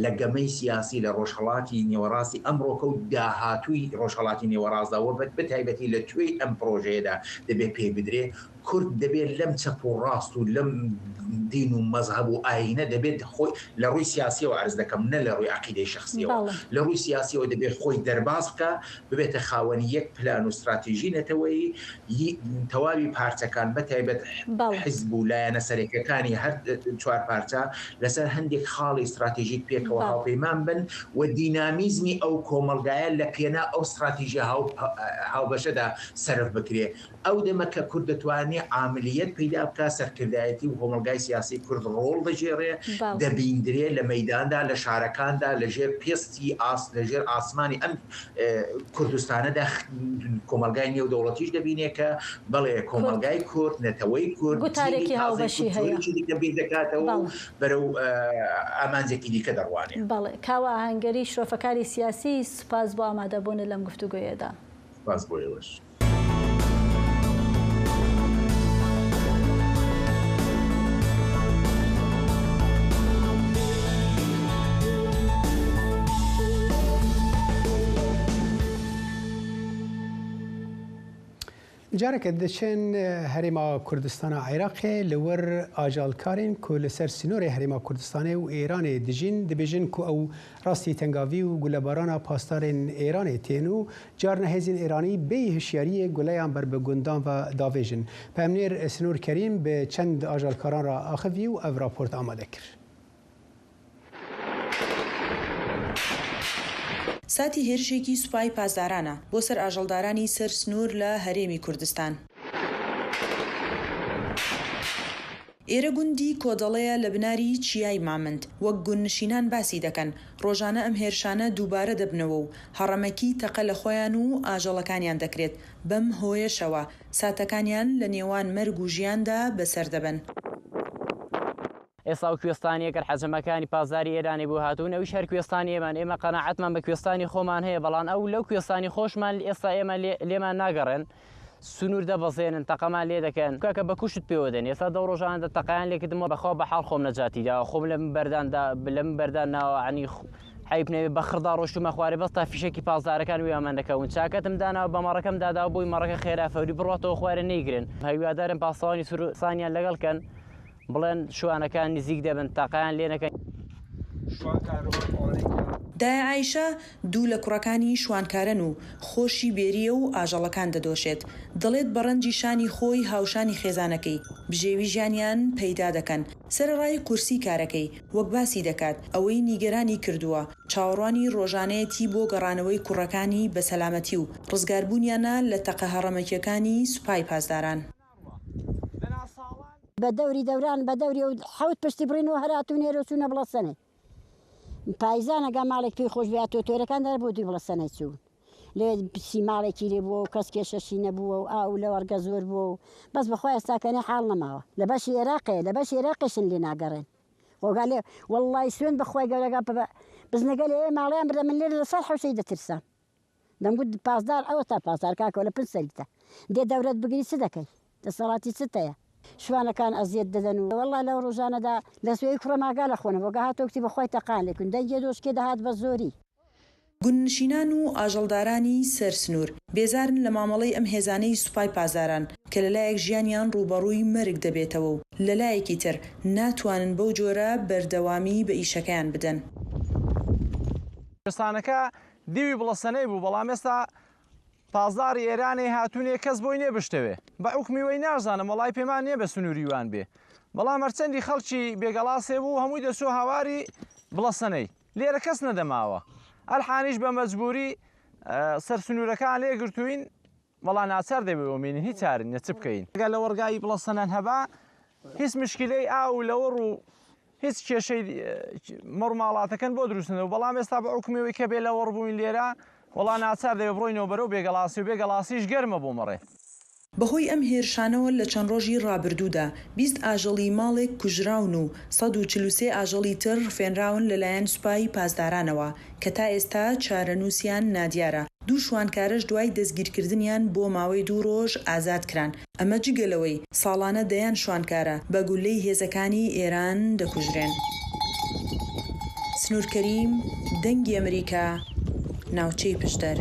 لە گەمەی سیاسی لە ڕۆژهەڵاتی نێوەڕاستی ئەمڕۆکە و داهاتووی ڕۆژهەڵاتی نێوەڕاستداوە بەتایبەتی لە توێی ئەم پرۆژەیەدا دەبێت پێ بدرێ. کورد دەبێت لەم چەپ و ڕاست و لەم دین و مەزهب و ئاینە دەبێت خۆی لە ڕووی سیاسیەوە عرض دەکەم، نە لە ڕووی عەقیدەی شەخسیەوە، لە ڕووی سیاسیەوە دەبێت خۆی دەرباز بکە، ببێتە خاوەنی یەک پلان و استراتیژی نەتەوەیی تەواوی پارچەکان بەتایبەت حیزب و لایەنە سەرەکیەکانی هەر چوار پارچە لەسەر هەندێک خاڵی استراتیژیک پێکەوە هاوپەیمان بن و دینامیزمی ئەو کۆمەلگایە لە پێنا ئەو استراتیژی هاوبەشەدا سەرف بکرێ. ئەو دەمە کە کورد دەتوانێت عاملیەت پەیدا بکە، سەرکردایەتی و کۆمەلگای سیاسی کورد ڕۆڵ دەژێڕێ، دەبیندرێ لە مەیداندا، لە شارەکاندا، لەژێر پێستی لەژێر ئاسمانی ئەم کوردستانەدا کۆمەلگای نێودەوڵەتیش دەبینێ کە بەڵێ کۆمەلگای کورد، نەتەوەی کورد گوتارێکی هاوبەشی هەیە دەکاتەوە بەرەو ئامانجێکی دیکە دەڕوانێ. بەڵێ کاوە ئاهەنگەری شرۆفەکاری سیاسی، سوپاس بۆ ئامادەبوونت لەم گفتوگۆیەدا. سوپاس بۆ ئێوەش. جارێکە دەچێن هەرێما کوردستانە عێراقێ لەوەر ئاژالکارین کو لەسەر سنوورێ هەرێما کوردستانê û Îranê dijîn dibêjin ku ew rastî tengavî û gulebarana pastarên Îranê tên û carna hêzên Îranî bê hişyariyê guleyan ber bi gundan ve davêjin. Pemnêr Sinûr Kerîm bi çend ajalkaran re axivî û ev raport amade kir. ساتی هێرشێکی سوپای پاسدارانە بۆ سەر ئاژەڵدارانی سەر سنوور لە هەرێمی کوردستان. ئێرە گوندی کۆدەڵەیە لە بناری چیای مامند وەک گوندنشینان باسی دەکەن ڕۆژانە ئەم هێرشانە دووبارە دەبنەوە و هەڕەمەکی تەقە لە خۆیان و ئاژەڵەکانیان دەکرێت. بەم هۆیەشەوە ساتەکانیان لە نێوان مەرگ و ژیاندا بەسەر دەبن. ئێستا و کوێستانیەکە حەجەمەکانی پازاری ئێرانی بۆ هاتوون ئەویش هەر کوێستانی ئێمان ئێمە قەناعەتمان بە کوێستانی خۆمان هەیە بەڵام ئەو لەو کوێستانی خۆشمان ئێستا ئێمە لێمان ناگەڕێن سنوور دەبەزێنن تەقەمان لێ دەکەن کاکە بە کوشت پێوە دێن ئێستا دە ڕۆژاندا تەقەیان لێکردمەوە بەخوا بە حاڵ خۆم نەجاتیدا خۆم لەم بەردان ناوە عنی حیبنێ بە خڕدا ڕۆشتومە خوارێ بەس تا فیشێکی پازارەکان ویامان دەکەون چاکەتم داناوە بە مەڕەکەم دادا بۆی مەڕەکە خێرا فەوری بڕاتەوە خوارە نەیگرن هەویادارم پاسەوانی سانیان لەگەڵکەن بڵێن شوانەکان نزیک دەبن تاقیان لێ نەکەن. دای عیشە دوو لە کوڕەکانی شوانکارن و خۆشی بێریە و ئاژەڵەکان دەدۆشێت. دەڵێت بەڕەنجی شانی خۆی هاوشانی خێزانەکەی بژێوی ژیانیان پەیدا دەکەن. سەرڕای قورسی کارەکەی وەک باسی دەکات ئەوەی نیگەرانی کردووە چاوەڕوانی ڕۆژانەیەتی بۆ گەڕانەوەی کوڕەکانی بە سەلامەتی و ڕزگاربوونیانە لە تەقە هەڕەمەکیەکانی سوپای پاسداران. بە دەوری دەوران بە دەوری و حەوت پشتی بڕینەوە هەراتو نێرە چوونە بڵەسەنێ پایزانەگە ماڵێک پێی خۆش بێت تۆتۆرەکان دەر بۆ دوی بڵەسەنەی چوون لێ پسی ماڵێکی لێ بووە و کەس کێشەشی نەبووە و ئاو لە وەرگە زۆر بووە و بەس بەخۆی ئێستاکەنێ حاڵ نەماوە لە بەشی عێراقەیە لە بەشی عێراقیشن لێ ناگەڕێن خۆگا لێ وەڵڵای سوێن بەخۆی گەورەگە بزنەگە لێ ماڵیان برە من لێرە لەسەر حوشەی دەترسام دەمگوت پاسدار ئەوە تا پاسدار کاکەوە لە پن سەریتە دێ دەورەت بگری چ دەکەی دەسەڵاتی چتەیە شوانەکان ئەزیەت دەدەن و وەڵڵای لەو ڕۆژانەدا لە سوێی کوڕەماگا لە خۆنەوە گە هاتۆکتی بەخۆی تەقان لێکن دەنگێ دۆشکێ دەهات بە زۆری. گوننشینان و ئاژەڵدارانی سەرسنوور بێزارن لە مامەڵەی ئەم هێزانەی سوپای پازاران کە لەلایەک ژیانیان ڕوبەڕووی مەرگ دەبێتەوە و لەلایەکی تر ناتوانن بەو جۆرە بەردەوامی بە ئیشەکەیان بدەن. کوردستانەکە دیوی بڵەسەنەی بوو بەڵام ئێستا پازاری ئێرانی هاتوونێ کەس بۆی نێبشتەوێ بە حکمی وەی نازانم وەڵای پێمان نییە بە سنووریوان بێ بەڵام هەرچەندی خەڵکی بێگەڵاسێ بوو هەمووی دەسۆ هاواری بڵەسەنەی لێرە کەس نەدەماوە ئەلحانیش بە مەجبوری سەرسنوورەکان لێگرتوین وەڵا ناچار دەبێوەمێنین هیچ چارن نە چ بکەین ئەگەر لە وەرگای بڵەسەنەن هەبا هیچ مشکلەی ئاو لەوەڕ و هیچ کێشەی مەڕماڵاتەکەن بۆ دروستنەوە بەڵام ئێستا بە حکومیەوەی کە بێ لەوەڕ بووین لێرە وەڵا ناچار دەبێ بڕۆینەوە بەرەو بێگەڵاسی و بێگەڵاسیش گەرمە بۆ مەڕێ. بەهۆی ئەم هێرشانەوە لە چەند ڕۆژی ڕابردوودا 20 ئاژەڵی ماڵێک کوژراون و 143 ئاژەڵی تر فێنراون لەلایەن سوپای پاسدارانەوە کە تا ئێستا چارەنووسیان نادیارە. دوو شوانکارش دوای دەستگیرکردنیان بۆ ماوەی 2 ڕۆژ ئازاد کران. ئەمە جگەلەوەی ساڵانە دەیان شوانکارە بە گولەی هێزەکانی ئێران دەکوژرێن. سنوورکەریم دەنگی ئەمریکا ناوچەی پشتەر.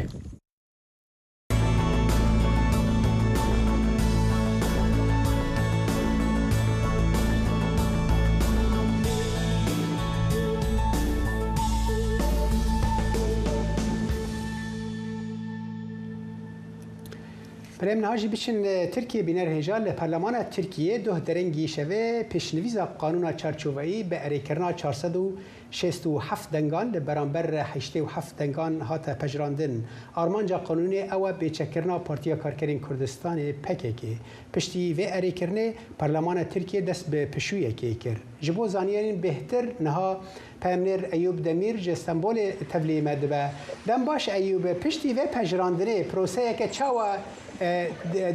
بریم نهاجی بچن ترکیه بینر هجال پارلمان ترکیه دو درنگی شوه پیشنویز قانون چارچوبایی به اریکرنا 467 دنگان برانبر 87 دنگان هات پجراندن آرمانجا قانون او بیچکرنا پارتیا کارکرین کردستان پککی پشتی و اریکرنه پارلمان ترکیه دست به پشویه که کر جبو زانیارین بهتر نها پامنر ایوب دمیر جستانبول تبلیغ مدبه دم باش ایوب پشتی و پجراندنه پروسه که چاوا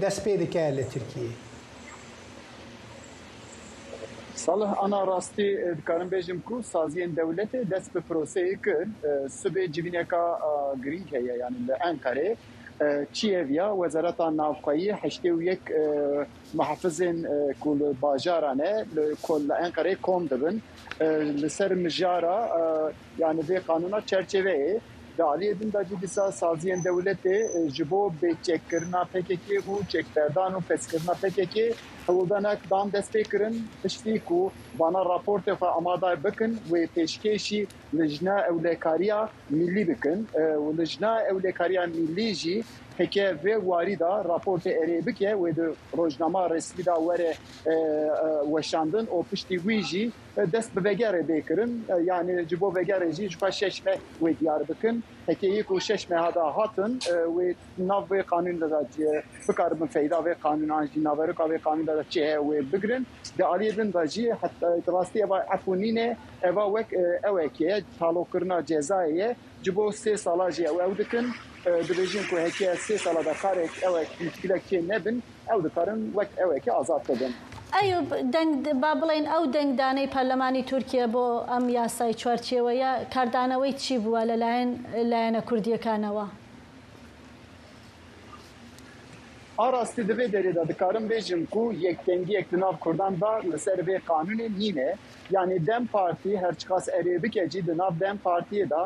دست پیدا کرد لترکیه. صالح أنا راستي دكارم بيجم كو سازين دولتي دست ببروسي كر سبي جبينيكا غريك هي يعني لأنقرة تشيفيا وزارة النافقية حشتي ويك محافظين كل باجارانه كل أنقرة كوم دبن لسر مجارة يعني في قانونات چرچوه دالی دن داجی دیسا سازین دولتی جبو به چک کرنا پککی و چک پردان و پس کرنا پککی اولدانک دام دست پیکرن پشتی کو بانا راپورت و آماده بکن و پیشکشی لجنه اولکاریا ملی بکن و لجنه اولکاریا ملی جی هکه و واریدا راپورت اربکه و روزنامه رسمی دا وره وشاندن و پشتی ویجی دست به وگره بیکرن یعنی جبو وگره جی جبا ششمه و دیار بکن هکه یک و ششمه هدا هاتن و ناو قانون دا بکار من فیدا و قانون آنجی ناورکا و قانون دا چه و بگرن دا علی دن دا جی حتی دراستی ابا عفونینه ابا وک اوکه تالو کرنا جزایه جبو 3 سالا جی او دکن دبیجین که هکه 3 سالا دا کارک اوک مشکلک چه نبن او دکارن وک اوکه آزاد کردن. ئەیوب دەنگ با بڵێن ئەو دەنگدانەی پەرلەمانی تورکیا بۆ ئەم یاسای چوارچێوەیە کاردانەوەی چی بووە لەلایەنە کوردیەکانەوە؟ ئاراستی دەبێ دەرێدا دەکارم بێژم کو یەکدەنگیەک di nav Kurdan da li ser vê qanûnê nîne yani Dem Partî herçiqas erê bikecî di nav Dem Partiyê da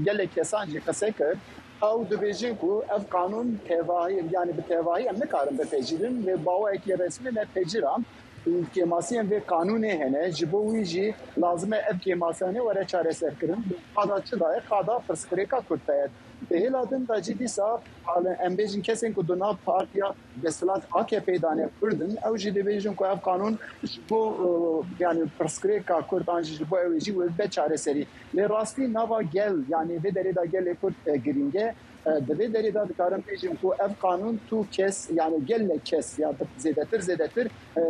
gelek kesan jî qise kir ew dibêjin ku ev qanûn tevahî yani bi tevahî em nikarin bipêjîrin lê bawayekî resmî me pêciran کێماسیان vê kanûnê hene ji bo wî jî lazim e ev kêmasiyanê were çareserkirin qada çi daye qada pirsgirêka Kurd ye hêla din da jî dîsa em bêjin kesên ku di nav partiya desthilat AKP'yê dane Kurdin ew jî dibêjin ku ev kanûn ji bo yani pirsgirêka Kurdan jî ji bo ew jî be çareserî lê rastî nava gel yani vê derê da gelê Kurd girîng e Divê derê da dikarim bêjim ku ev kanûn tu kes yani gelek kes ya zêdetir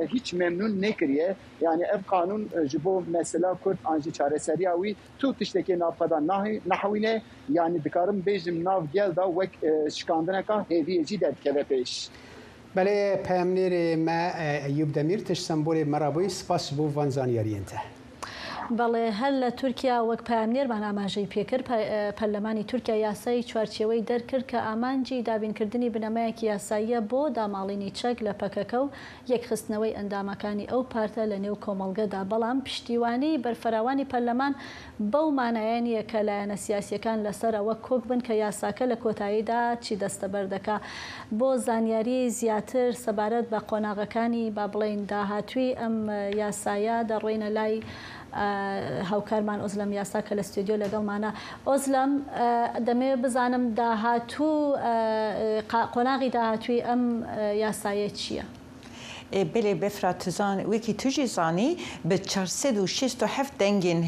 hiç memnûn nekiriye yani ev kanûn ji bo mesela Kurd an jî çareseriya wî tu tiştekê navxeda nehewîne yani dikarim bêjim nav gel da wek şikandineka hêviyê jî derdikeve pêş. Belê peyamnêrê me Eyûb Demîr tiş sembolê merabûyî spas ji bo van zaniyariyên te. بەڵێ هەر لە تورکیا وەک پامنێرمان ئاماژەی پێکرد پەرلەمانی تورکیا یاسایی چوارچێوەی دەرکرد کە ئامانجی دابینکردنی بنەمایەکی یاساییە بۆ داماڵینی چەک لە پەکەکە و یەکخستنەوەی ئەندامەکانی ئەو پارتە لە نێو کۆمەڵگەدا بەڵام پشتیوانی بەرفەراوانی پەرلەمان بەو مانایەنیە کە لایەنە سیاسیەکان لەسەرەوە کۆک بن کە یاساکە لە کۆتاییدا چی دەستەبەر دەکا بۆ زانیاری زیاتر سەبارەت بە قۆناغەکانی با بڵێن داهاتووی ئەم یاسایە دەڕۆینە لای هاوکارمان ئۆزلەم یاسا کە لە ستودیۆ لەگەڵمانە ئۆزلەم دەمەوێت بزانم داهاتوو قۆناغی داهاتووی ئەم یاسایە چییە؟ بله بفراتزان وکی توجی زانی به 467 دنگین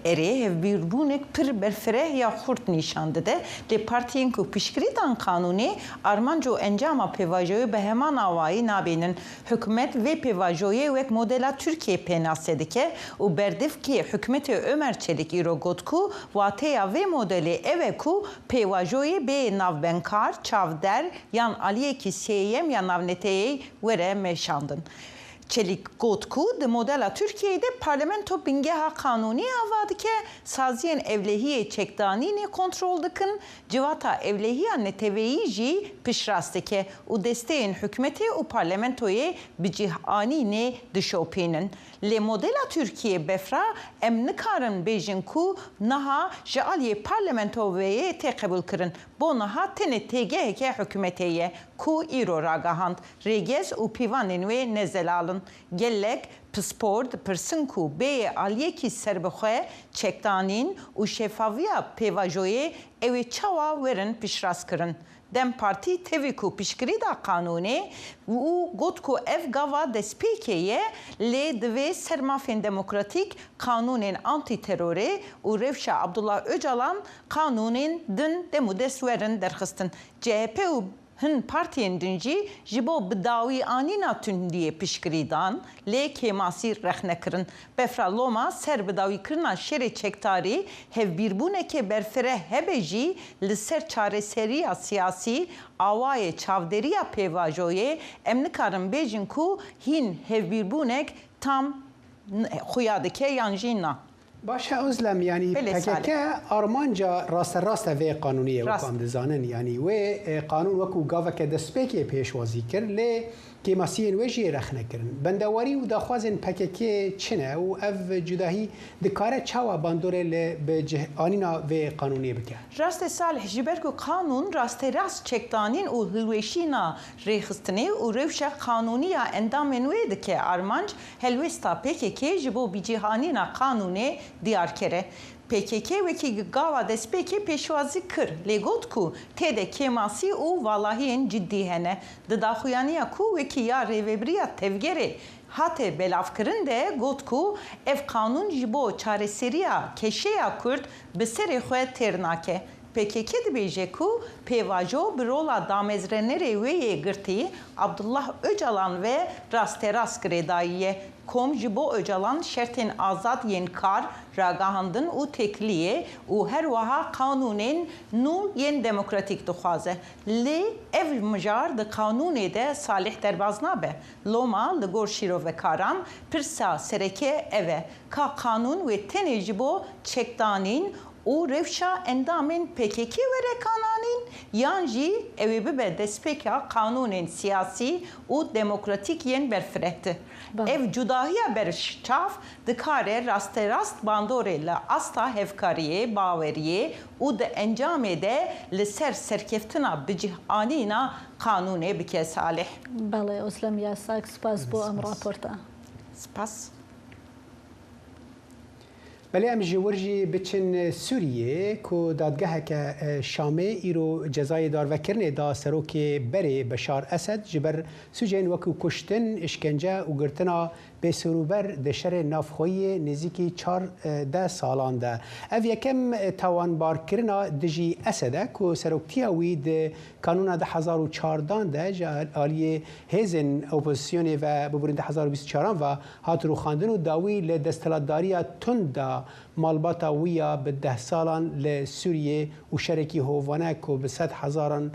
اره هفبیربونک پر برفره یا خورد نشان داده لی پارتیین که پیشگیریدان قانونی آرمانجو انجام پیواژوی به همان آوایی نابینن حکومت و پیواژوی وک مدل ترکیه پناسده که و بردف که حکومت عمر چلیک ایرو گود کو واتیا و مدل اوه کو پیواژوی به ناوبنکار چاودر یان علیه کسیم یا ناونتهی وره مشاندن. Çelik Gotku de modela Türkiye'de parlamento bingeha kanuni avadı ki saziyen evlehiye çekdanini kontrol dıkın civata evlehiye neteveyi ji pişraste ki u desteğin hükümeti u parlamentoye bicihani ne dışopinin. Le modela Türkiye befra emnikarın bejin ku naha jealiye parlamento veye tekabül kırın. Bu naha tene tegeheke hükümeteye ku iro ragahand regez u pivanin ve nezelalın. Gellek psport pırsın ku beye aliyeki serbexwe çektanin u şefaviya pevajoye evi çava verin pişras kırın. Dem parti teviku pişkirida kanuni u gotku ev gava despekeye le dve sermafen demokratik kanunin antiteröre u revşa Abdullah Öcalan kanunin dün demudes verin derxistin. CHP u hın partiyen dünci jibo bdawi anina tündiye pişkiridan le kemasi rexnekirin. Befra loma ser bdawi kirina şere çektari hevbirbuneke berfere hebeji li ser çareseriya siyasi avaye çavderiya pevajoye emnikarın bejin ku hin hevbirbunek tam xuyadike yanjina. باشه özlem yani PKK armanca rast ve kanuniye ve kamdizanin yani ve kanun veku gaveke destpeki peşwazi kir le kemasiyen ve jî rexne kirin. Bendewarî û daxwazên PKK çine û ev cudahi dikare çawa bandore le bi cihanîna ve kanûniyê bike. Rastê Salih ji ber ku kanûn rastê rast çekdanîn û hilweşîna rêxistinê û rewşa kanûniya endamên wê dike armanc helwesta PKK ji bo bicîhanîna kanûnê diyar kere. PKK wekî gava destpêkê pêşwazî kir lê got ku têde kemasî û valahiyên ciddî hene. Di daxuyaniya ku wekî ya rêveberiya tevgerê hate belavkirin de got ku ev kanûn ji bo çareseriya keşeya Kurd bi serê xwe têr nake. PKK dibêje ku pêvajo bi rola damezrenerê wê yê girtî Abdullah Öcalan ve rasterast girêdayiye. Kom ji bo Öcalan şertên azad yên kar ragahandin û tekliye û her wiha kanûnên nû yên demokratîk dixwaze. Lê ev mijar di kanûnê de salih derbas nabe. Loma li gor şîrovekaran pirsa sereke ev e. Ka kanûn wê tenê ji bo çekdanîn û rewşa endamên PKK were kananîn yan jî ew bibe destpêka kanûnên siyasî û demokratîk yên berfirehtir. Ev cudahiya berçav dikare rasterast bandorê li asta hevkariyê, baweriyê û di encamê de li ser serkeftina bicîhanîna kanûnê bike salih. Belê Özlem Yasak spas bo em raporta. سپاس. بله ام جورجی بچن سوریه کو دادگاه که شامه ایرو جزای دار و کرنه دا سروک بره بشار اسد جبر سوجین وکو کشتن اشکنجه و گرتنا به سروبر دشر نافخوی نزیکی 14 سالان ده او یکم توانبار کرنا دجی اسده کو سروکتی اوی ده کانون ده 1014 ده جا آلیه هیزن اپوزیسیون و ببورین ده 1024 و هات رو خاندن و داوی لدستلاتداری تند دا مالباتا ویا به 10 سالان لسوریه و شرکی هووانه کو به 100,000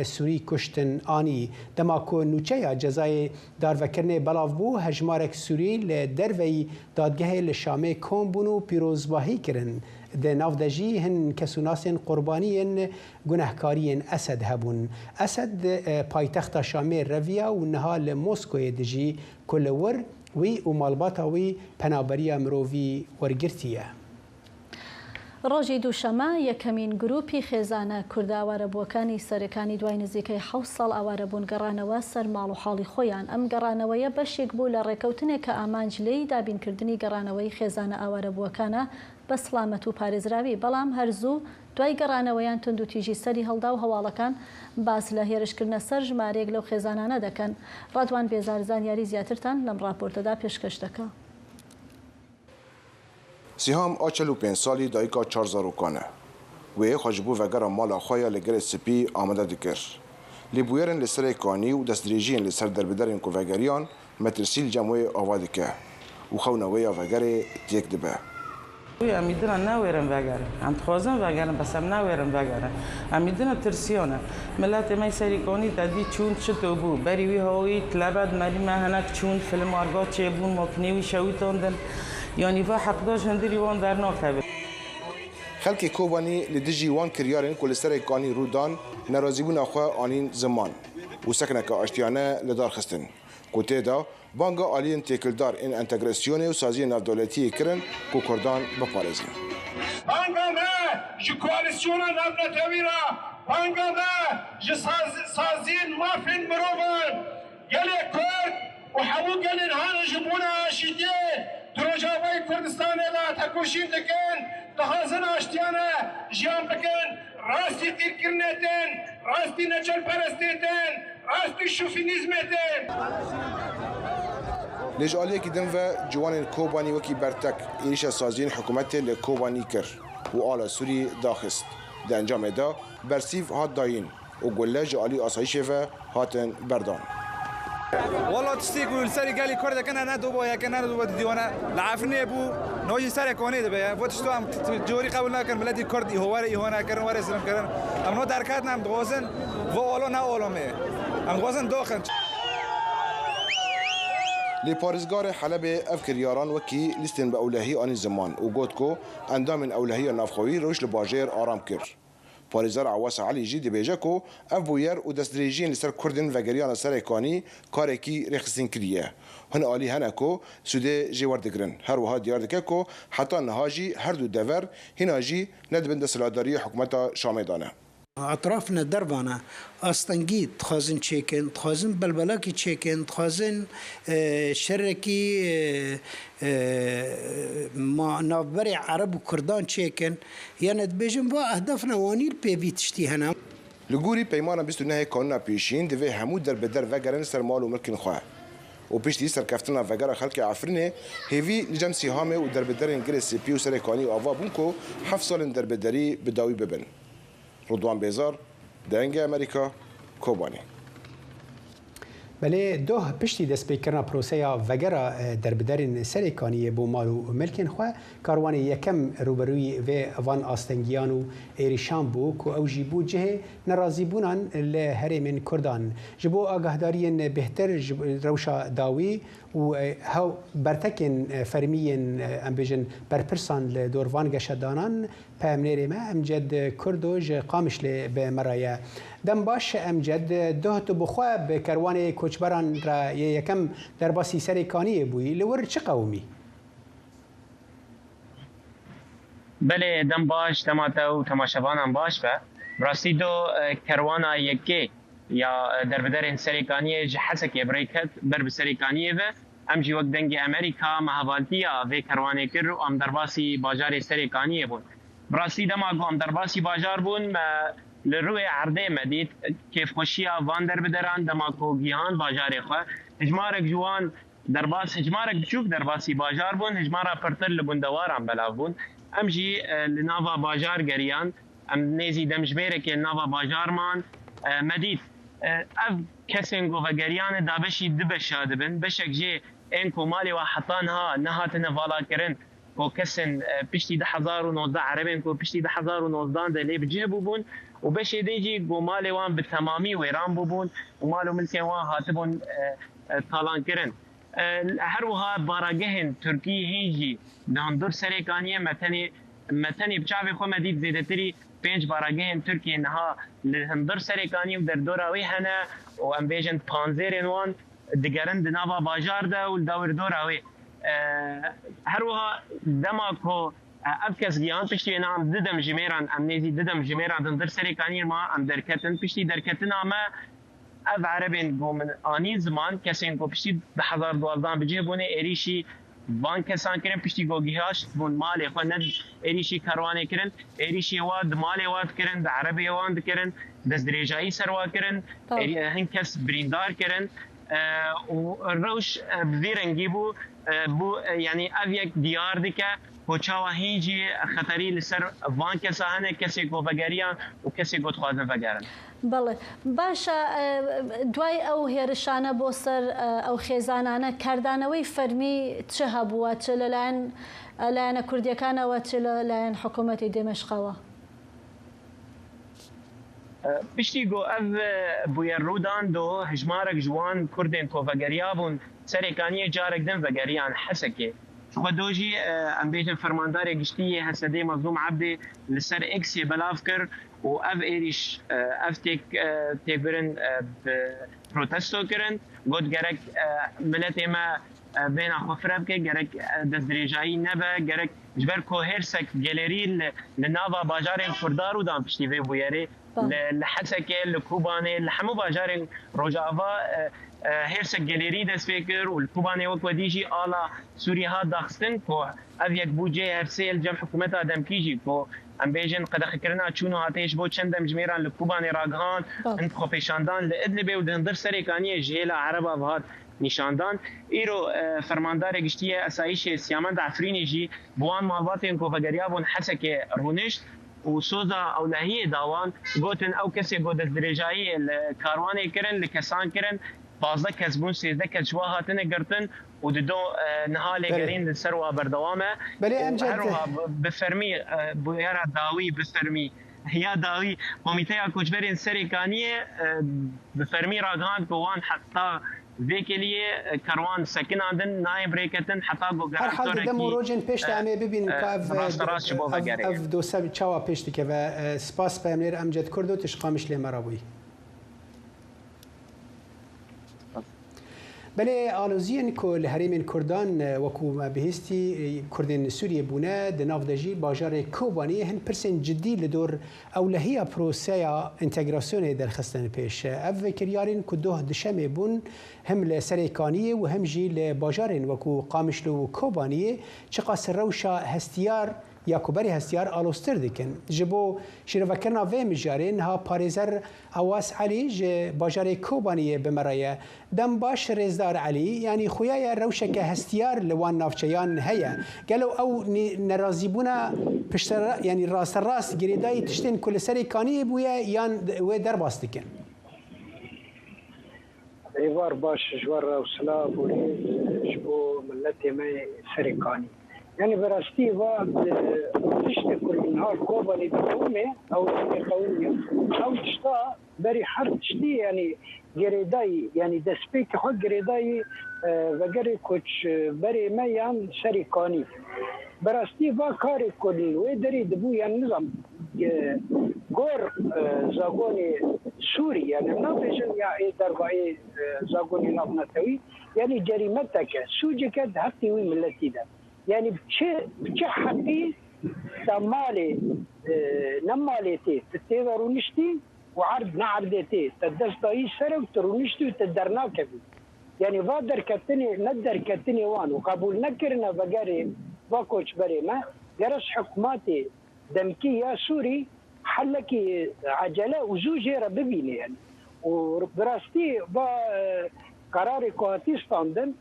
سوری کشتن آنی دما کو نوچه جزای داروکرنه بلاو بو هجمارک سوری لدروی دادگاه لشامه کن بونو پیروزباهی کرن ده نافدجی هن کسوناسین قربانین گناهکارین اسد هبون اسد پایتخت شامه رویا و نها موسکو دجی کل ور وی و مالباتا وی پنابریا مرووی ورگرتیه ڕۆژی دووشەمە یەکەمین گروپی خێزانە کوردە ئاوارەبووەکانی سەرەکانی دوای نزیکەی 7 ساڵ ئاوارەبوون گەڕانەوە سەر ماڵ و حاڵی خۆیان ئەم گەڕانەوەیە بەشێک بوو لە ڕێکەوتنێک کە ئامانج لێی دابینکردنی گەڕانەوەی خێزانە ئاوارەبووەکانە بە سڵامەت و پارێزراوی بەڵام هەرزوو دوای گەڕانەوەیان تند و تیژی سەری هەڵدا و هەواڵەکان باس لە هێرشکردنە سەر ژمارەیەک لەو خێزانانە دەکەن. ڕادوان بێزار زانیاری زیاترتان لەم راپۆرتەدا پێشکەش دەکات. سیهام آچلو 5 سالی دایکا 4 زاروکانه و خواجبو وگرا مالا خویا لگر سپی آمده دکر لیبویرن لسر کانی و دستدریجین لسر دربدرین کو وگریان مترسیل جمعه آواده که و خونوی وگر تیک دبه امیدنا نویرم وگره هم خوازم وگرم بس هم نویرم وگره امیدنا ترسیانه ملت ما سری کانی تدی چون چطور بو بری وی هایی تلبد مری مهنک چون فیلم آرگات چه بون مکنیوی شویتاندن یعنی و حقداش هندری وان در ناکبه خلق کوبانی لدجی وان کریارن کل سر کانی رودان نرازیبون آخوا آنین زمان و سکنک آشتیانه لدار خستن کوته دا بانگا آلین تکلدار این انتگراسیون و سازی نافدولتی کرن کو کردان بپارزن بانگا نه جو کوالیسیون نافدولتیرا بانگا نه جو سازی مافین مروان گلی کرد و حمو گلی هان جبونا آشیده دروجاوی کردستان لا تکوشین دکن دخازن آشتیانه جیان بکن راستی تیرکرنتن راستی نچل پرستیتن راستی شوفینیزمتن لجالیه که دم و جوان کوبانی وکی برتک ایش سازین حکومت لکوبانی کر و آل سوری داخست در انجام دا برسیف هات داین و گله جالی آسایشه و هاتن بردان والله تشتيقوا لسري قال لي كرده كان انا دوبا كان انا دوبا ديوانا لعافني ابو نوجي سري كوني دبا فتشتو ام جوري قبلنا كان بلدي كردي هو هنا كان ورسلم كان ام نو دركاتنا ام دوزن والله نا اولمه ام دوزن دوخن لپارزگار حلب افکریاران وکی لیستن به اولهی آن زمان و گوتکو اندام اولهی نافخوی روش لباجر آرام کرد. پارێزار عواس علی جی دەبێژە کو ئەف بویەر و دەستدرێژین لەسەر کوردن ڤەگەریانە سەرێکانی کارێکی ڕێخستین کردیە هەن عالی هەنە کۆ سودێ ژێوەردەگرن هەروەها دیار دەکە کۆ حتا نەهاژی هەردوو دەڤەر هیناژی نەدبن دەسەلاتداریە حکوومەتە شامێدانە اطرافنا دربانا استنگی تخازن چیکن تخازن بلبلاکی چیکن تخازن شرکی ما نابر عرب و کردان چیکن یعنی بیشتر با اهداف نوانیل پیویتشتی هنم لگوری پیمان 29 کانون پیشین دوی همو در بدر وگرن سر مال و ملکن خواه و پشتی سرکفتنا وگرا خلق عفرینه هیوی لجم سیهامه و در بدر انگلیسی پیو سرکانی آوا بونکو 7 سال در بدری بداوی ببن رضوان بێزار دەنگی ئەمریکا کۆبانی بله دوه پشتی دەستپێکردنا پرۆسەیە ڤەگەرە دەربدەرین سەرێکانیە بۆ ماڵ و ملکên xwe کاروانê yekem روبەروی vê van astengiyan û êrîşan bû ku ew jî bû cihê nerazîbûnan li herêmên Kurdan ji bo agahdariên bêhtir ji rewşa dawî û hew bertekên fermiyên em bêjin berpirsan li dor van geşedanan peyamnêrê me Emced Kurdo ji Qamişlê bi me re ye dem baş Emced doh tu bixwe bi kerwanê koçberan re yê yekem derbasî serêkaniyê bûyî li wir çi qewmî بله دم باش تماتا و تماشاوانان باش به راستی دو کروانا یکی یا در بدر سریکانیه جه حسک ابریکت بر بسریکانیه و ام جی وقت دنگ امریکا مهوالتیا و کروانه کر و ام درباسی باجار سرکانی بون براستی دما ام درباسی باجار بون لروی عرضه مدید کیف خوشیا واندر بدران دما کو گیهان باجار خو هجمارک جوان درباس هجمارک بچوک درباسی باجار بون هجمارا پرتر لبندواران بلاو بون ام جی لناوا باجار گریان ام نزی دمجبیره که ناوا باجار مان مدید اف کسین و گریان دابشی دبشاد بن بشک جه این کومالی و حطانها نهاتن والا کرن کو کسن پشتی 1019 عربین کو پشتی 1019 دلی بجه بون و بشه دیجی گومالی وان به تمامی ویران بون و مالو ملکی وان هاتبون طالان کرن هر وها باراگهن ترکی هیجی داندور سرکانیه متنی بچاوی خو مدید زیدتری 5 باراگهن ترکی نها لهندر سرکانی و در دوراوی هنه و ام بیجن 15 وان دگرن دناوا باجار ده و دور دوراوی هر وها دما کو افکس گیان پشتی نام ددم جمیران ام نیزی ددم جمیران دندر سرکانی ما ام درکتن پشتی درکتن اما اف عربین گومن آنی زمان کسین کو پشتی 1012 بجه بونه ایریشی وان کسان کرن پشتی گوگیهاش بون مالی خو ند ایریشی کاروانه کرن ایریشی واد مالی واد کرن د عربی وان کرن دز دریجایی سروا کرن هن کس بریندار کرن و روش بویرنگی بو یعنی او یک دیار دیگه پوچاوا هیچی خطری لسر وان کسا هنه کسی کو وگریان و کسی کو خوازن وگرن بله باشە دوای ئەو هێرشانە بۆ سەر ئەو خێزانانە کاردانەوەی فەرمی چ هەبووە چ لەلایەنە کوردیەکانەوە چ لەلایەن حکوومەتی دێمەشقەوە پشتی گو اف بویر رودان دو هجمارک جوان کردین کو وگریا بون سرکانی جارک دن وگریان حسکه خو دوجی ام بیجن فرماندار گشتی حسدی مظلوم عبدی لسر اکس بلاف کر و اف ایریش اف تیک برن پروتستو کرن گود گرک ملت ما بین خفرب که گرک دزدریجایی نبه گرک جبر کو هرسک گالری لناوا باجار کردارو دام پشتی وی بویری لحسکه لکوبانه لحمو باجار روجاوا هرسک گالری دست فکر و الکوبانه وقت ودیجی آلا سوریه ها داخستن کو اف یک بودجه هرسیل جمع حکومت آدم کیجی کو ام بیجن قدخ کرنا چونو هاتیش بود چندم جمیران لکوبانه راگهان انت خوفشاندان لادلبه و دندر سرکانی جهلا عرب آبهات نشاندان ایرو فرماندار گشتی اسایش سیامند عفرینی جی بوان مالبات کو وگریا بون حسک رونشت و سوزا اولهی داوان گوتن او کسی گود درجایی کاروان کرن لکسان کرن 15 کسبون 13 کسوا هاتن گرتن و دو نهال گرین سروا بردوامه بله امجد بفرمی بویرا داوی بفرمی هي داوی کمیته کوچبرین سرکانیه بفرمی راگان کوان حتی ویکلیه کاروان سکن آدن نایب ریکتن حتی گو هر حال دم روجن پشت همه ببین که اف دو سب چوا پشتی که و سپاس پیامنیر امجد کردو تشقامش لی مرابوی بله آلوزین که لحریم کردان وکو ما بهستی کردین سوریه بونه دناف دجی باجار کوبانی هن پرسن جدی لدور اولهی پروسه انتگراسیون در خستن پیش او کریارین که دوه دشمه بون هم لسریکانیه و هم جی لباجارین وکو قامشلو کوبانیه چقاس روشا هستیار یا کوبری هستیار آلوستر دیکن جبو شیروکرنا و مجارین ها پاریزر اواس علی ج باجار کوبانیه بمرایه دم باش رزدار علی یعنی خویای روشک هستیار لوان نافچیان هيا قالوا او نرازيبونا پشتر یعنی راس راس گریدای تشتین کل سری کانی بویا یان و در باستکن ایوار باش جوار وسلا بولي جبو ملتي ما سری کانی يعني براستي و تشتي كل نهار كوباني بقومي او قومي او تشتا بري حرب تشتي يعني جريداي يعني دسبيك حق جريداي وغيري كوتش بري ما يعني شريكاني براستي و كاري كل ويدري دبو يعني نظام غور زاغوني سوري يعني نافجن يا درباي زاغوني نافنتوي يعني جريمتك سوجك هفتي وي ملتي ده يعني بچه حقي تمالي نماليتي تتيرونشتي وعرض نعرضتي تدستاي سرو ترونشتي وتدرنا كبي يعني فادر كتني ندر كتني وان وقبول نكرنا بقاري باكوش بري ما جرس حكوماتي دمكية سوري حلكي عجلة وزوجي ربيني يعني وبراستي با قراري كواتيستاندن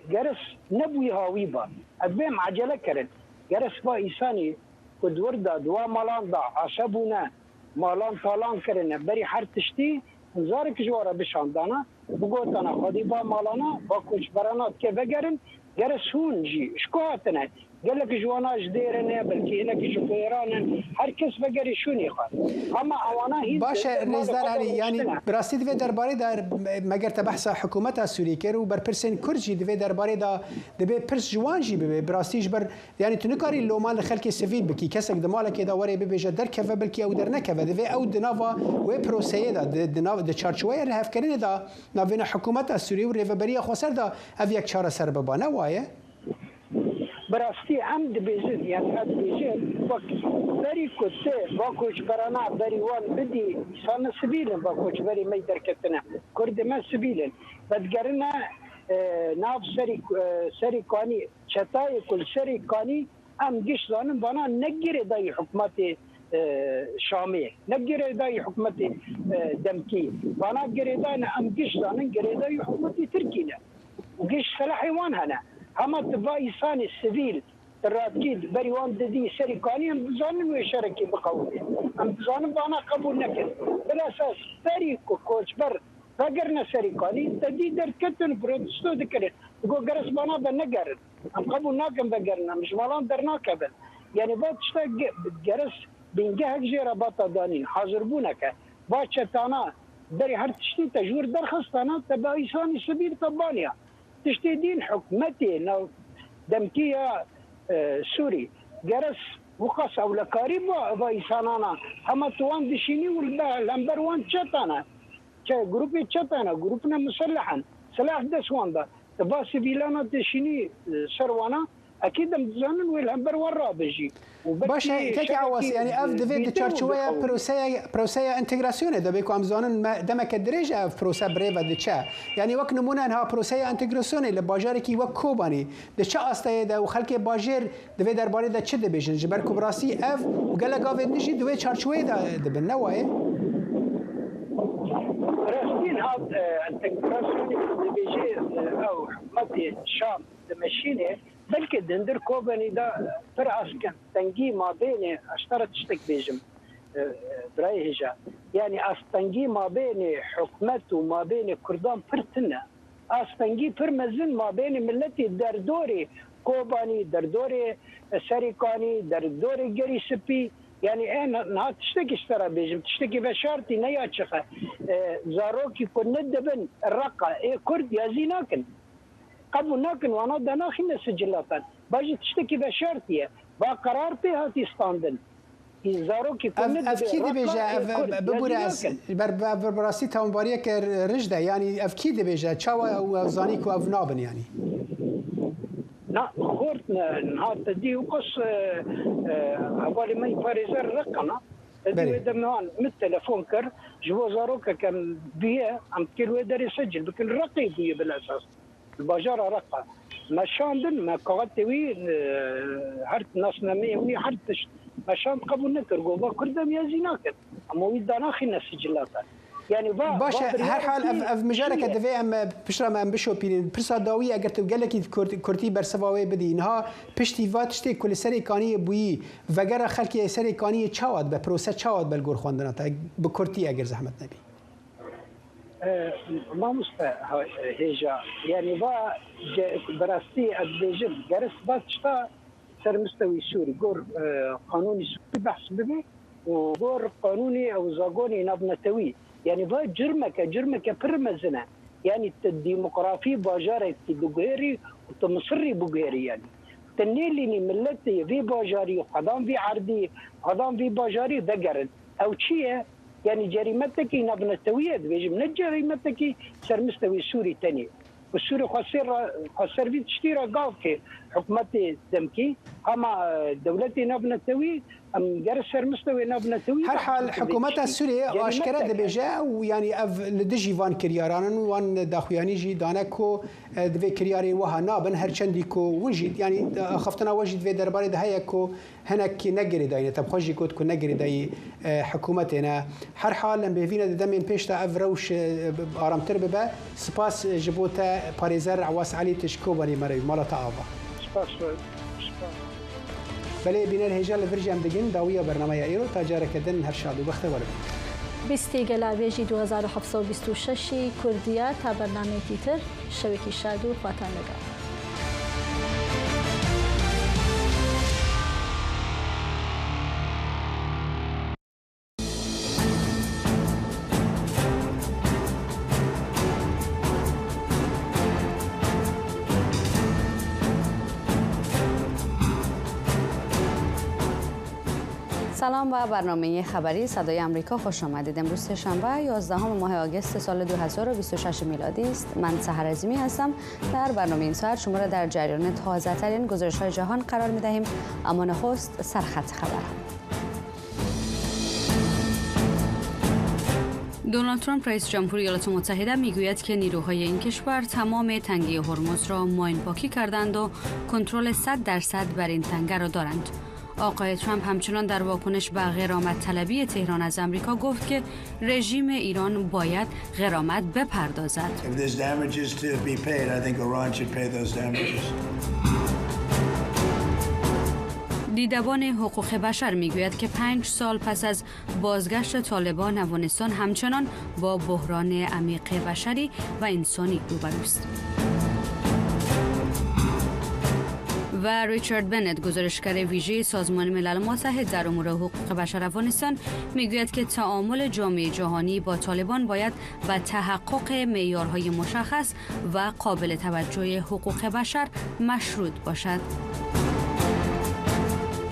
جرس نبوي هاويبا أدبيم عجلة كرن جرس با إنساني كد وردا دوا مالان دا عشبونا مالان طالان كرن بري حرتشتي نزارك جوارا بشاندانا بقولتنا خدي با مالانا با كوش برانات كيف جرن جرس هون جي شكواتنا قال لك جواناج ديرنا بلكي هناك شوفيران هر کس بگری شونی خواهد اما اوانا هیچ باشه نزدار علی یعنی براستی دوی درباره در مگر تبحث حکومت سوریه کرد و بر پرسن کرجی دوی درباره دا دوی پرس جوانجی ببی براستیش بر یعنی تو نکاری لومان خلک سفید بکی کسک دمال که دا وری ببیجه در کفه بلکی او در نکفه دوی او دناوا و پروسه دا دناوا د چارچوبه رهف کردن دا نوین حکومت سوریه و ریوبری خسر دا او یک چاره سر ببانه وایه براستی عمد بيجد يعني عمد بيجد بري كتة باكوش برانا بري وان بدي إنسان سبيلا باكوش بري ما يقدر كتنا كرد ما سبيلا بدقرنا ناف سري كاني شتاي كل سري كاني أم جيش لانم بنا نجري داي حكومتي شامية نجري داي حكومتي دمكي بنا جري داي أم جيش لانم جري داي حكومتي تركينا وجيش سلاحي وان هنا هما تباي إنسان السبيل الراتكيد بريوان ددي سريكاني هم بزانن ويشاركي بقوله هم بزانن بانا قبول نكر بالأساس سريكو كوش بر فقرنا سريكاني ددي در كتن برودستو دكرن يقول جرس بانا بنقرن هم قبول ناكم بقرنا مش مالان در ناكبن يعني بعد شتا جرس بينجهك جيرا باتا دانين حاضر بونك بعد شتانا بري هر تشتي تجور در خستانا تباي إنسان السبيل طبانيا تشتيدين حكمتي نو دمكية سوري جرس وقص أو لكاريب وإنسانانا هما توان دشيني واللمبر وان تشتانا جروبي تشتانا جروبنا مسلحا سلاح دسوان دا تبا سبيلانا دشيني سروانا أكيد مزانن واللمبر ورا بجي باشه تکی عواص یعنی اف دوید چارچوبه پروسه انتگراسیونه دو بیکو امزانن دمک درج اف پروسه بریو دچه یعنی وقت نمونه انها پروسه انتگراسیونه لباجاری کی وقت کوبانی دچه آسته ده و خلک باجر دوید درباره ده چه دبیجن جبر کبراسی اف و گله گاوید نشی دوید چارچوبه ده دبن نوایه راستين هذا انتجراسيون دبيجي او حكومتي الشام دمشينه بلكي دندر كوباني دا فرعس كان تنجي ما بين اشترت تشتك بيجم براي هجا يعني استنجي ما بين حكومته وما بين كردان فرتنا استنجي فرمزن ما بين ملتي دردوري كوباني دردوري سريكاني دردوري جري سبي يعني انا تشتكي اشترى بيجم تشتكي بشارتي نيا تشخه زاروكي كنا دبن الرقه كرد يا زيناكن قبل ناكن وانا دناخنا سجلات باجي تشتكي بشارتيه بقرار بها تستاندن زاروكي كنا افكيد بيجا ببراس براسي تاونباريه كرجده يعني افكيد بيجا تشاوا او زانيكو افنابن يعني لا خورتنا نهار تدي وقص حوالي ما يفارزر رقنا تدي دمان من التليفون كر جوا زاروكا كان بيه عم كل ويدر يسجل لكن رقي بيه بالاساس الباجارة رقة ما شاندن ما قوتوي هرت ناس نمي وني هرتش ما شاند قبل نترجو با كردم يا زيناكن اما ويدانا خينا سجلات يعني باشه هر حال اف مجارك دفي ام بشرا ما ام بشو بين برسا داوي اگر تو قال لك كرتي برسواوي بدي انها پشتي واتشتي كل سري كاني بوي وگر خلق سري كاني چاواد به پروسه چاواد بل گور خواندنا تا بكرتي اگر زحمت نبي ما مست هيجا يعني با براستي ادبيجم جرس باتشتا سر مستوي سوري قور قانوني سوري بحث ببي وقور قانوني او زاغوني نبنتوي يعني با جرمك برمزنا يعني الديمقراطي باجاري تدغيري وتمصري بوغيري يعني تنيلني ملتي في باجاري قدام في عردي قدام في باجاري دقرن او شيء يعني جريمتك نبنتويه بيجي من جريمتك سر مستوي سوري تاني والسوري خسر في تشتيرا قافكي حکومت دمکی اما دولتی نبنتوی ام گرشر مستوی نبنتوی هر حال حکومت سوریه آشکارا دبیجه و یعنی اف لدجی وان کریاران وان داخویانی جی دانکو دوی کریاری وها نابن هر چندی کو وجید یعنی خفتنا وجید و درباره ده هيا کو هناك نجري داي طب خوجي كود كو نجري داي حكومتنا هر حال لم بيفينا دمين بيشتا افروش ارام ترببا سباس جبوتا باريزر عواس علي تشكوبني مري مالا تعابا سپاس بله بین الهجال فرجام دگین داویه برنامه ایرو تاجر کردن هر شاد و بخت ورد. بیستی گلاویجی 2726 کردیا تا برنامه تیتر شبکه شاد و خواتان لگا. سلام و برنامه خبری صدای آمریکا خوش آمدید. امروز سه‌شنبه 11 ماه آگوست سال 2026 میلادی است. من سحر عظیمی هستم. در برنامه این ساعت شما را در جریان تازه ترین گزارش‌های جهان قرار می‌دهیم. اما نخست سرخط خبر. دونالد ترامپ رئیس جمهور ایالات متحده میگوید که نیروهای این کشور تمام تنگه هرمز را ماین پاکی کردند و کنترل 100% بر این تنگه را دارند. آقای ترامپ همچنان در واکنش به غرامت طلبی تهران از امریکا گفت که رژیم ایران باید غرامت بپردازد. دیدبان حقوق بشر میگوید که 5 سال پس از بازگشت طالبان افغانستان همچنان با بحران عمیق بشری و انسانی روبروست. و ریچارد بنت گزارشگر ویژه سازمان ملل متحد در امور حقوق بشر افغانستان میگوید که تعامل جامعه جهانی با طالبان باید به تحقق معیارهای مشخص و قابل توجه حقوق بشر مشروط باشد.